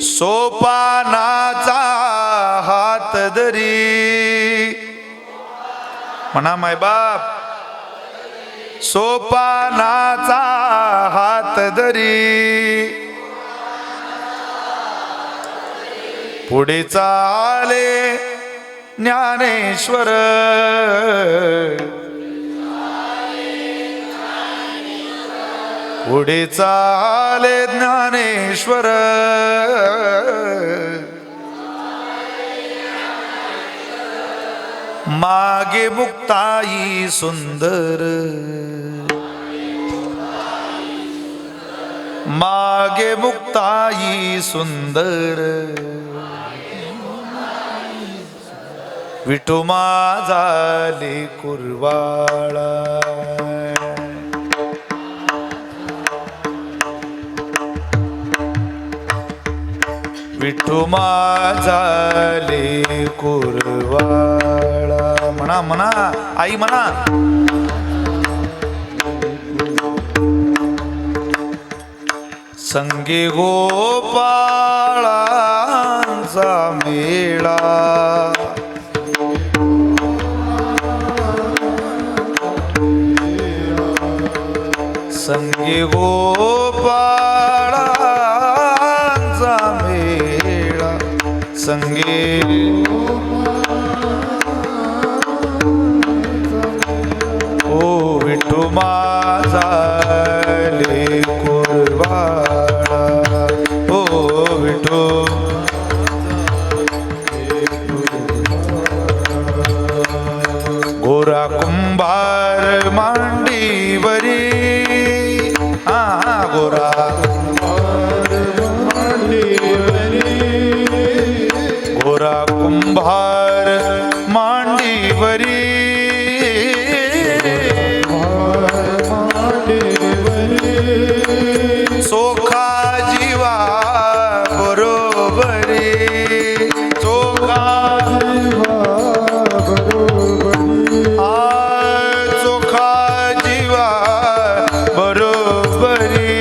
S1: सोपानाचा हात धरी. म्हणा मायबाप, सोपानाचा हात धरी, पुढे चाले ज्ञानेश्वर, पुढे चाले ज्ञानेश्वर, मागे मुक्ताई सुंदर, मागे मुक्ताई सुंदर, विठू माझा लेकुरवाळा. विठू माझा लेकुरवाळा. म्हणा म्हणा आई म्हणा. संगे गोपाळांचा मेळा, संगे गोपाळांचा मेळा, संगे ओ विठू माझा लेकुरवाळा, ओ विठू गोरा कुंभार मांडीवरी, गोरा गोरा कुंभार मांडीवरी, सोखा जीवा बरोबरी, सोखा सोखा जीवा बरोबरी.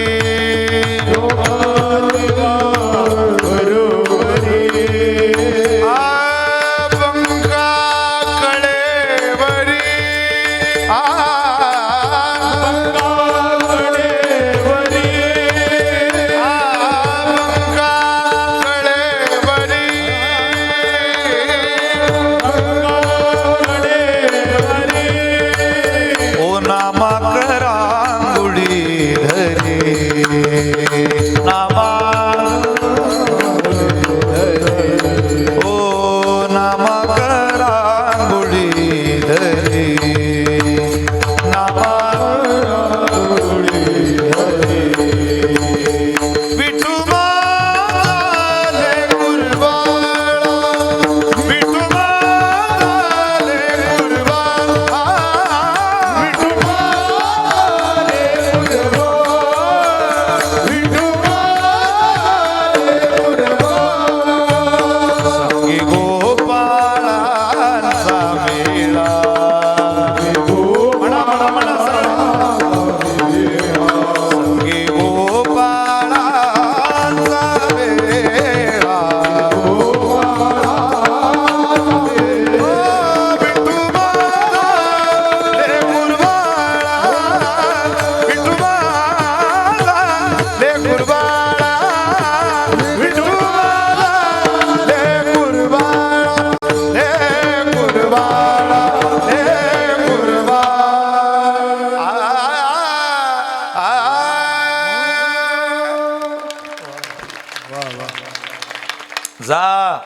S1: जा.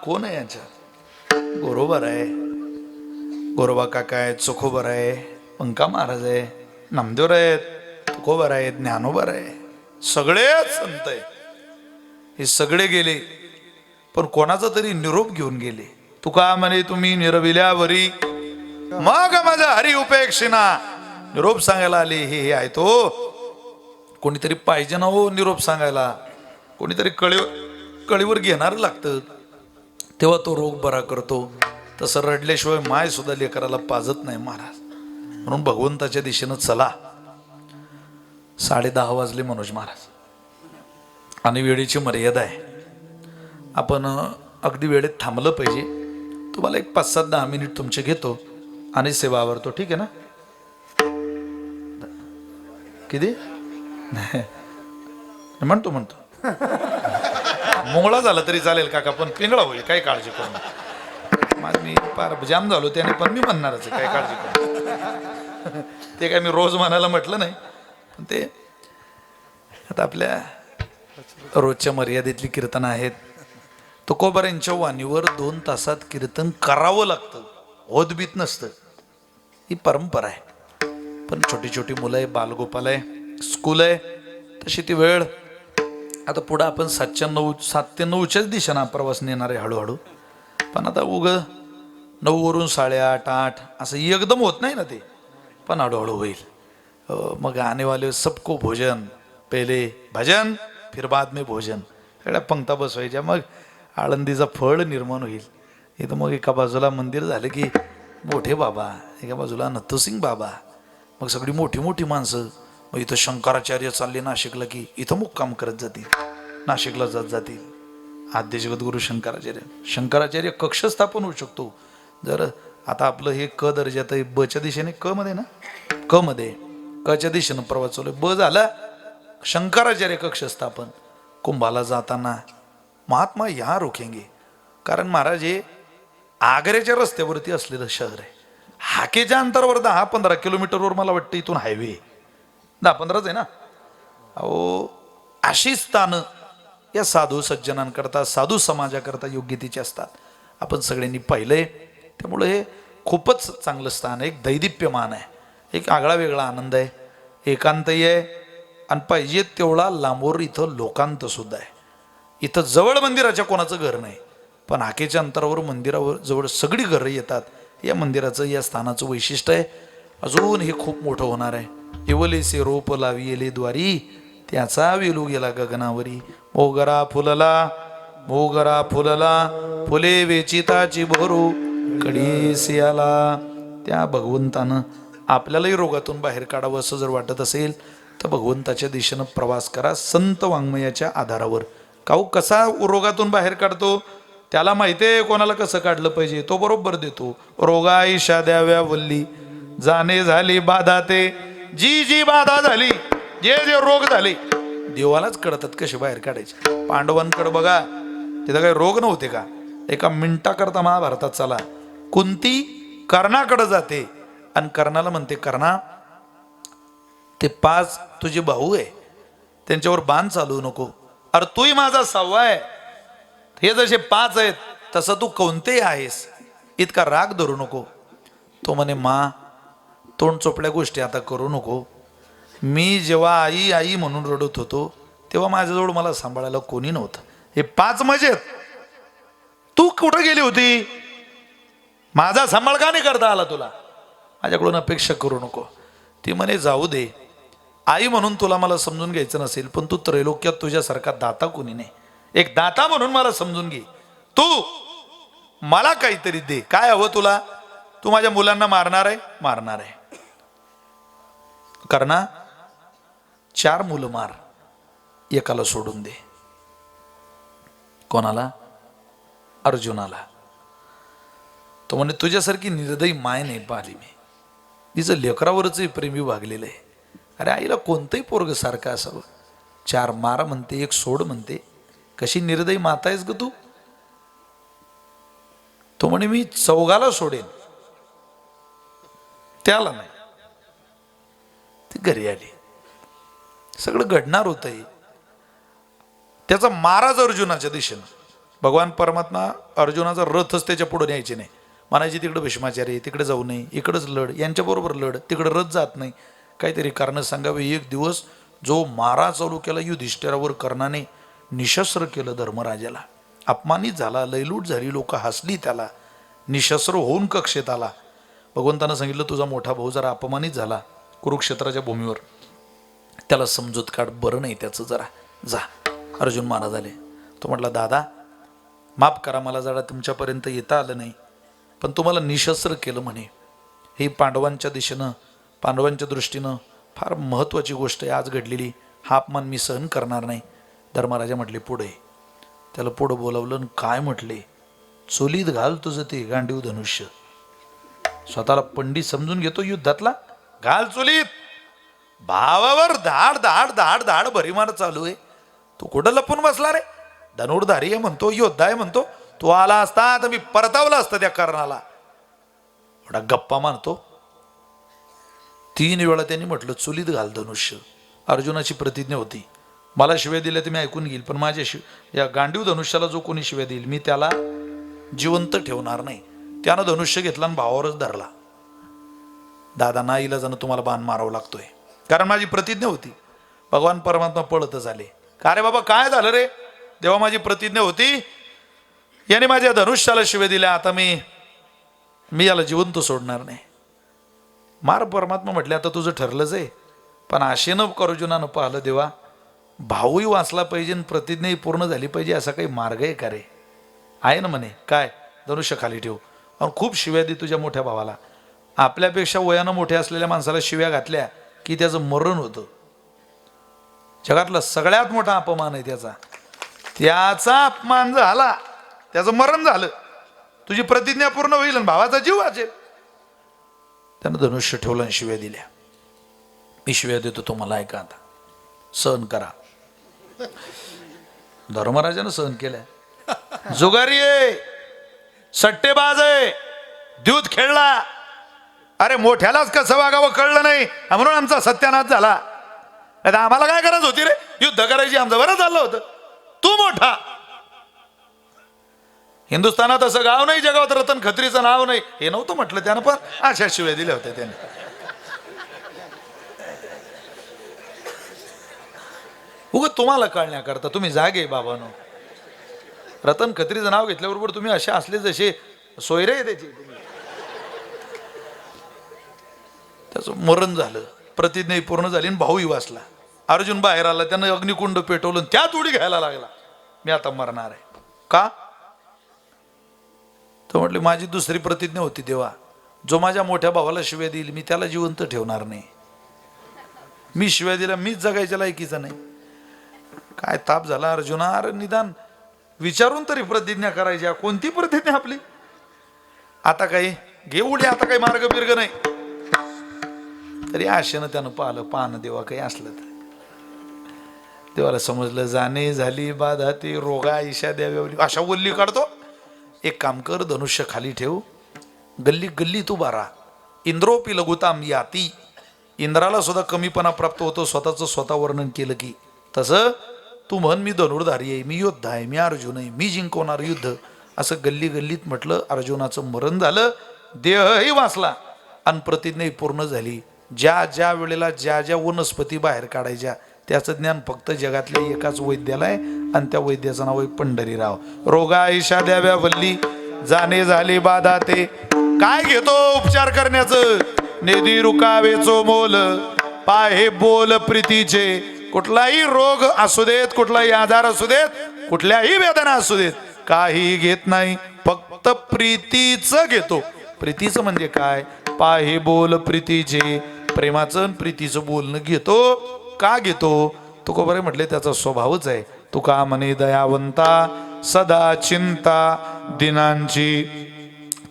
S1: कोण आहे यांच्या? गोरोबर आहे, गोरोबा काका आहेत, चोखोबर आहे, पंका महाराज आहे, नामदेव आहेत, तुकोबर आहे, ज्ञानोबर आहे, सगळेच संत आहे. हे सगळे गेले, पण कोणाचा तरी निरोप घेऊन गेले. तुका म्हणे तुम्ही निरविल्यावरी मग माझा हरी उपेक्षिना. निरोप सांगायला आले हे आहे तो. कोणीतरी पाहिजे ना हो निरोप सांगायला, कोणीतरी कळीवर घेणार लागतं, तेव्हा तो रोग बरा करतो. तसं रडल्याशिवाय माय सुद्धा लेकराला पाजत नाही महाराज. म्हणून भगवंताच्या दिशेनं चला. 10:30 वाजले मनोज महाराज, आणि वेळेची मर्यादा आहे. आपण अगदी वेळेत थांबलं पाहिजे. तुम्हाला एक 5-7-10 मिनिट तुमचे घेतो आणि सेवा आवरतो. ठीक आहे ना? किती म्हणतो मोंगळा झाला तरी चालेल काका, पण पिंगळा होईल, काही काळजी करू नका. मी फार जाम झालो त्याने, पण मी म्हणणारच आहे, काही काळजी करू. ते काय मी रोज म्हणायला म्हटलं नाही, पण ते आता आपल्या रोजच्या मर्यादेतली कीर्तन आहेत. तुकोबार यांच्या वाणीवर 2 तासात कीर्तन करावं लागतं, होतबीत नसतं. ही परंपरा आहे. पण छोटी छोटी मुलं आहे, बालगोपाल आहे, स्कूल आहे, तशी ती वेळ. आता पुढं आपण 7 ते 9च्याच दिशेनं प्रवास नेणार आहे हळूहळू. पण आता 9 वरून 8:30 8 असं एकदम होत नाही ना ते, पण हळूहळू होईल. मग आने वाले सबको भोजन, पहिले भजन फिर बाद में भोजन, सगळ्या पंक्ता बसवायच्या. मग आळंदीचा फळ निर्माण होईल. इथं मग एका बाजूला मंदिर झालं की मोठे बाबा, एका बाजूला नथुसिंग बाबा, मग सगळी मोठी मोठी माणसं. मग इथं शंकराचार्य चालले नाशिकला की इथं मुक्काम करत जातील, नाशिकला जातील. आद्य जगद्गुरु शंकराचार्य कक्ष स्थापन होऊ शकतो. जर आता आपलं हे क दर्जात आहे, बच्या दिशेने क मध्ये ना, क मध्ये कच्या दिशेनं प्रवास चालू आहे. ब झाला शंकराचार्य कक्ष स्थापन. कुंभाला जाताना महात्मा यहाँ रोखेंगे, कारण महाराज हे आग्र्याच्या रस्त्यावरती असलेलं शहर आहे. हाकेच्या अंतरावर 10-15 किलोमीटरवर मला वाटतं इथून हायवे 10-15च आहे ना. अहो अशी स्थानं या साधू सज्जनांकरता, साधू समाजाकरता योग्य तिचे असतात. आपण सगळ्यांनी पाहिलंय. त्यामुळे हे खूपच चांगलं स्थान आहे, एक दैदिप्यमान आहे, एक आगळा वेगळा आनंद आहे, एकांतही आहे, आणि पाहिजे तेवढा लांबवर इथं लोकांत सुद्धा आहे. इथं जवळ मंदिराच्या कोणाचं घर नाही, पण हाकेच्या अंतरावर मंदिरावर जवळ सगळी घरं येतात. या मंदिराचं, या स्थानाचं वैशिष्ट्य आहे. अजून हे खूप मोठं होणार आहे. येवलेसे रोप लावी येले द्वारी, त्याचा वेलू गेला गगनावरी. मोगरा फुलला फुले वेचिताची भरू, कडीसी आला. त्या भगवंतानं आपल्यालाही रोगातून बाहेर काढावं असं जर वाटत असेल तर भगवंताच्या दिशेनं प्रवास करा, संत वाङ्मयाच्या आधारावर. काऊ कसा रोगातून बाहेर काढतो त्याला माहिती आहे, कोणाला कसं काढलं पाहिजे तो बरोबर देतो. रोगा ईशा द्याव्या वल्ली, जाणे झाली बाधा ते, जी बाधा झाली, जे रोग झाले देवालाच कळतात कसे बाहेर काढायचे. पांडवांकडे बघा, तिथं काही रोग नव्हते का? एका मिनिटाकरता महाभारतात चला, कुंती कर्णाकडे जाते आणि कर्णाला म्हणते, कर्णा ते 5 तुझे भाऊ आहे, त्यांच्यावर बाण चालवू नको. अरे तूही माझा 6वा आहे, हे जसे 5 आहेत तसं तू कोणते आहेस, इतका राग धरू नको. तो म्हणे, मा तोंड चोपड्या गोष्टी आता करू नको. मी जेव्हा आई आई म्हणून रडत होतो तेव्हा माझ्याजवळ मला सांभाळायला कोणी नव्हतं. हे 5 मजेत, तू कुठं गेली होती? माझा सांभाळ का नाही करता आला तुला? माझ्याकडून अपेक्षा करू नको. ती म्हणे, जाऊ दे, आई म्हणून तुला मला समजून घ्यायचं नसेल, पण तू त्रैलोक्यात तुझ्यासारखा दाता कोणी नाही. एक दाता म्हणून मला समजून घे. तू मला काहीतरी दे. काय हवं तुला? तू माझ्या मुलांना मारणार आहे. कर्णा 4 मुलं मार, एकाला सोडून दे. कोणाला? अर्जुनाला. तो म्हणे, तुझ्यासारखी निर्दयी माय नाही पाहिली मी. तिचं लेकरावरच प्रेम विभागलेलं आहे. अरे आईला कोणतंही पोरग सारखं असावं. 4 मार म्हणते, 1 सोड म्हणते. कशी निर्दयी माता आहेस ग तू? तो म्हणे, मी 4घाला सोडेन, त्याला नाही. ती घरी आली. सगळं घडणार होतंय. त्याचा महाराज अर्जुनाच्या दिशेनं भगवान परमात्मा अर्जुनाचा रथच त्याच्या पुढे न्यायचे नाही. म्हणायचे तिकडे भीष्माचार्य, तिकडे जाऊ नये, इकडंच लढ, यांच्याबरोबर लढ, तिकडे रथ जात नाही. काहीतरी कारणं सांगावे. एक दिवस जो मारा चालू केला युधिष्ठिरावर कर्णाने, निशस्त्र केलं धर्मराजाला, अपमानित झाला, लयलूट झाली, लोक हसली त्याला, निशस्त्र होऊन कक्षेत आला. भगवंतानं सांगितलं तुझा मोठा भाऊ जरा अपमानित झाला कुरुक्षेत्राच्या भूमीवर, त्याला समजूत काढ, बरं नाही त्याचं, जरा जा. अर्जुन महाराज आले. तो म्हटला दादा माफ करा, मला जरा तुमच्यापर्यंत येता आलं नाही, पण तुम्हाला निशस्त्र केलं म्हणे, ही पांडवांच्या दिशेनं, पांडवांच्या दृष्टीनं फार महत्त्वाची गोष्ट आहे आज घडलेली, हा अपमान मी सहन करणार नाही. धर्मराजा म्हटले पुढे. त्याला पुढं बोलावलं आणि काय म्हटले, चोलीत घाल तुझं ते गांडीव धनुष्य. स्वतःला पंडित समजून घेतो युद्धातला, घाल चोलीत. भावावर धाड धाड धाड धाड भरीमार चालू आहे. तू कुठं लपून बसला रे? धनुर्धारी आहे म्हणतो, योद्धा आहे म्हणतो. तू आला असता तर मी परतावला असतं त्या कर्णाला. एवढा गप्पा मारतो. 3 वेळा त्यांनी म्हटलं चुलीत घाल धनुष्य. अर्जुनाची प्रतिज्ञा होती, मला शिव्या दिल्या तर मी ऐकून घेईल, पण माझ्या या गांडीव धनुष्याला जो कोणी शिव्या देईल मी त्याला जिवंत ठेवणार नाही. त्यानं धनुष्य घेतला आणि भावावरच धरला. दादा ना इलाजानं तुम्हाला बाण मारावं लागतोय, कारण माझी प्रतिज्ञा होती. भगवान परमात्मा पळतच आले. का रे बाबा काय झालं रे? देवा माझी प्रतिज्ञा होती, याने माझ्या धनुष्याला शिव्या दिल्या, आता मी याला जिवंत सोडणार नाही. मार. परमात्मा म्हटले आता तुझं ठरलंच आहे, पण आशेनं अर्जुनानं पाहिलं देवा, भाऊही वाचला पाहिजे आणि प्रतिज्ञाही पूर्ण झाली पाहिजे, असा काही मार्ग आहे का रे? आहे ना म्हणे. काय? धनुष्य खाली ठेव आणि खूप शिव्या दे तुझ्या मोठ्या भावाला. आपल्यापेक्षा वयानं मोठ्या असलेल्या माणसाला शिव्या घातल्या की त्याचं मरण होतं. जगातला सगळ्यात मोठा अपमान आहे त्याचा. त्याचा अपमान झाला, त्याचं मरण झालं, तुझी प्रतिज्ञा पूर्ण होईल आणि भावाचा जीव वाचेल. त्यानं धनुष्य ठेवलं आणि शिव्या दिल्या. मी शिव्या देतो तुम्हाला, ऐका आता, सहन करा. धर्मराजानं सहन केलंय. जुगारी आहे, सट्टेबाज आहे, द्यूत खेळला. अरे मोठ्यालाच कसं वागावं कळलं नाही म्हणून आमचा सत्यानाश झाला. आता आम्हाला काय गरज होती रे युद्ध करायची? आमचं बरं चाललं होतं. तू मोठा. हिंदुस्थानात असं गाव नाही जगात रतन खत्रीचं नाव नाही, हे नव्हतं म्हटलं त्यानं, पण अशा शिव्या दिल्या होत्या त्याने. उग तुम्हाला कळण्याकरता तुम्ही जागे बाबानो. रतन खत्रीचं नाव घेतल्याबरोबर तुम्ही असे असले जसे सोयरे आहे त्याचे. त्याचं मरण झालं, प्रतिज्ञा पूर्ण झाली आणि भाऊही वाचला. अर्जुन बाहेर आला, त्यानं अग्निकुंड पेटवलं, त्यात उडी घ्यायला लागला, मी आता मरणार आहे. का? तर म्हटले माझी दुसरी प्रतिज्ञा होती देवा, जो माझ्या मोठ्या भावाला शिव्या देईल मी त्याला जिवंत ठेवणार नाही. मी शिव्या दिला, मीच जगायच्या लायकीचा नाही. काय ताप झाला अर्जुना. अरे निदान विचारून तरी प्रतिज्ञा करायची. कोणती प्रतिज्ञा आपली? आता काही घे उडी, आता काही मार्ग बिर्ग नाही. तरी आशेनं त्यानं पाहणं देवा काही असलं तर. देवाला समजलं, जाणे झाली बाधा ती रोगा ईशा द्यावी, अशा वल्ली काढतो. एक काम कर, धनुष्य खाली ठेव, गल्ली गल्ली तू बारा. इंद्रोपी लघुताम याती. इंद्राला सुद्धा कमीपणा प्राप्त होतो स्वतःचं स्वतः वर्णन केलं की. तसं तू म्हण मी धनुर्धारी आहे, मी योद्धा आहे, मी अर्जुन आहे, मी जिंकवणार युद्ध. असं गल्ली गल्लीत म्हटलं. अर्जुनाचं मरण झालं, देहही वाचला आणि प्रतिज्ञाही पूर्ण झाली. ज्या ज्या वेळेला ज्या ज्या वनस्पती बाहेर काढायच्या त्याचं ज्ञान फक्त जगातल्या एकाच वैद्याला आहे, आणि त्या वैद्याचं नाव आहे पंढरीराव. रोगा ईशा द्याव्या वल्ली, जाणे झाले बाधा ते. काय घेतो उपचार करण्याचं? नेदी रुकावेचो मोल, पाहे बोल प्रीतीचे. कुठलाही रोग असू देत, कुठलाही आजार असू देत, कुठल्याही वेदना असू देत, काही घेत नाही, फक्त प्रीतीचं घेतो. प्रीतीचं म्हणजे काय? पाहे बोल प्रीतीचे. प्रेमाचं प्रीतीचं बोलणं घेतो. का घेतो? तुकोबारे म्हटले त्याचा स्वभावच आहे. तुका म्हणे दयावंता सदा चिंता दिनांची.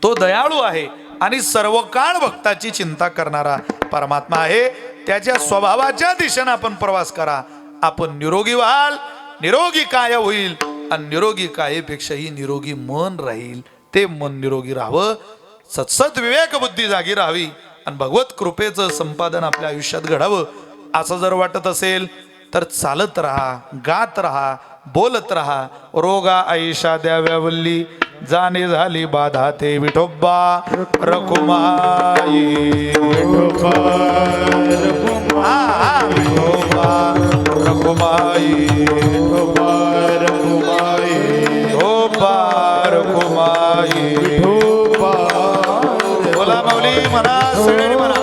S1: तो दयाळू आहे आणि सर्व काळ भक्ताची चिंता करणारा परमात्मा आहे. त्याच्या स्वभावाच्या दिशेने आपण प्रवास करा. आपण निरोगी व्हाल, निरोगी काय होईल, आणि निरोगी कायेपेक्षाही निरोगी मन राहील. ते मन निरोगी राहावं, सत्सत विवेक बुद्धी जागी राहावी, आणि भगवत कृपेचं संपादन आपल्या आयुष्यात घडावं. असं जर वाटत असेल तर चालत राहा, गात राहा, बोलत रहा. रोगा आईशा द्याव्या वल्ली जाणे झाली बाधा ते विठोबा रखुमाई. विठोबा रखुमाई. विठोबा रखुमाई. विठोबा रखुमाई. विठोबा. बोला माऊली म्हणा सगळ्यांनी म्हणा.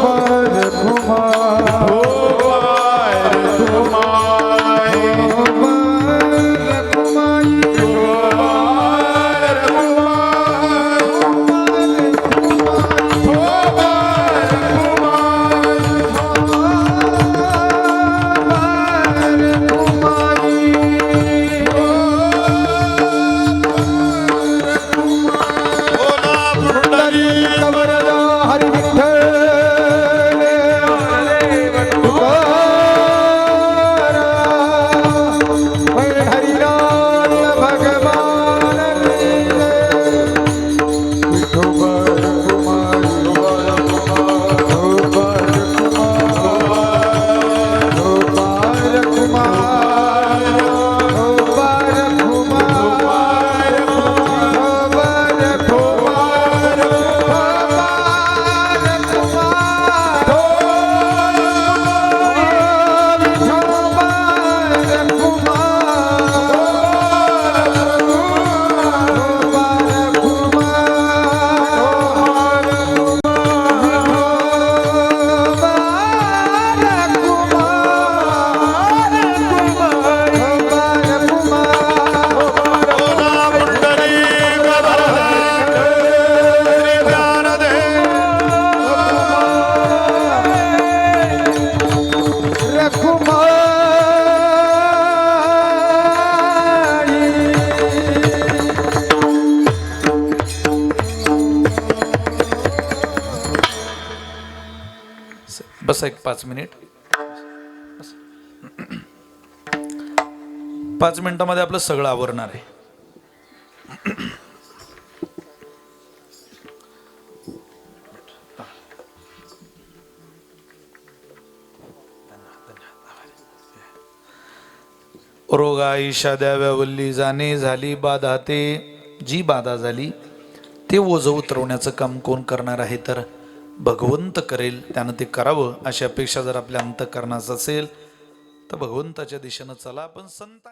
S1: बस एक 5 मिनिट. 5 मिनिटांमध्ये आपलं सगळं आवरणार आहे. रोगा ईशा द्याव्या वल्ली जाणे झाली बाधा ते. जी बाधा झाली ते ओझं उतरवण्याचं काम कोण करणार आहे तर भगवंत करेल. त्यानं ते करावं अशी अपेक्षा जर आपल्या अंतःकरणात असेल तर भगवंताच्या दिशेनं चला. आपण संतांच्या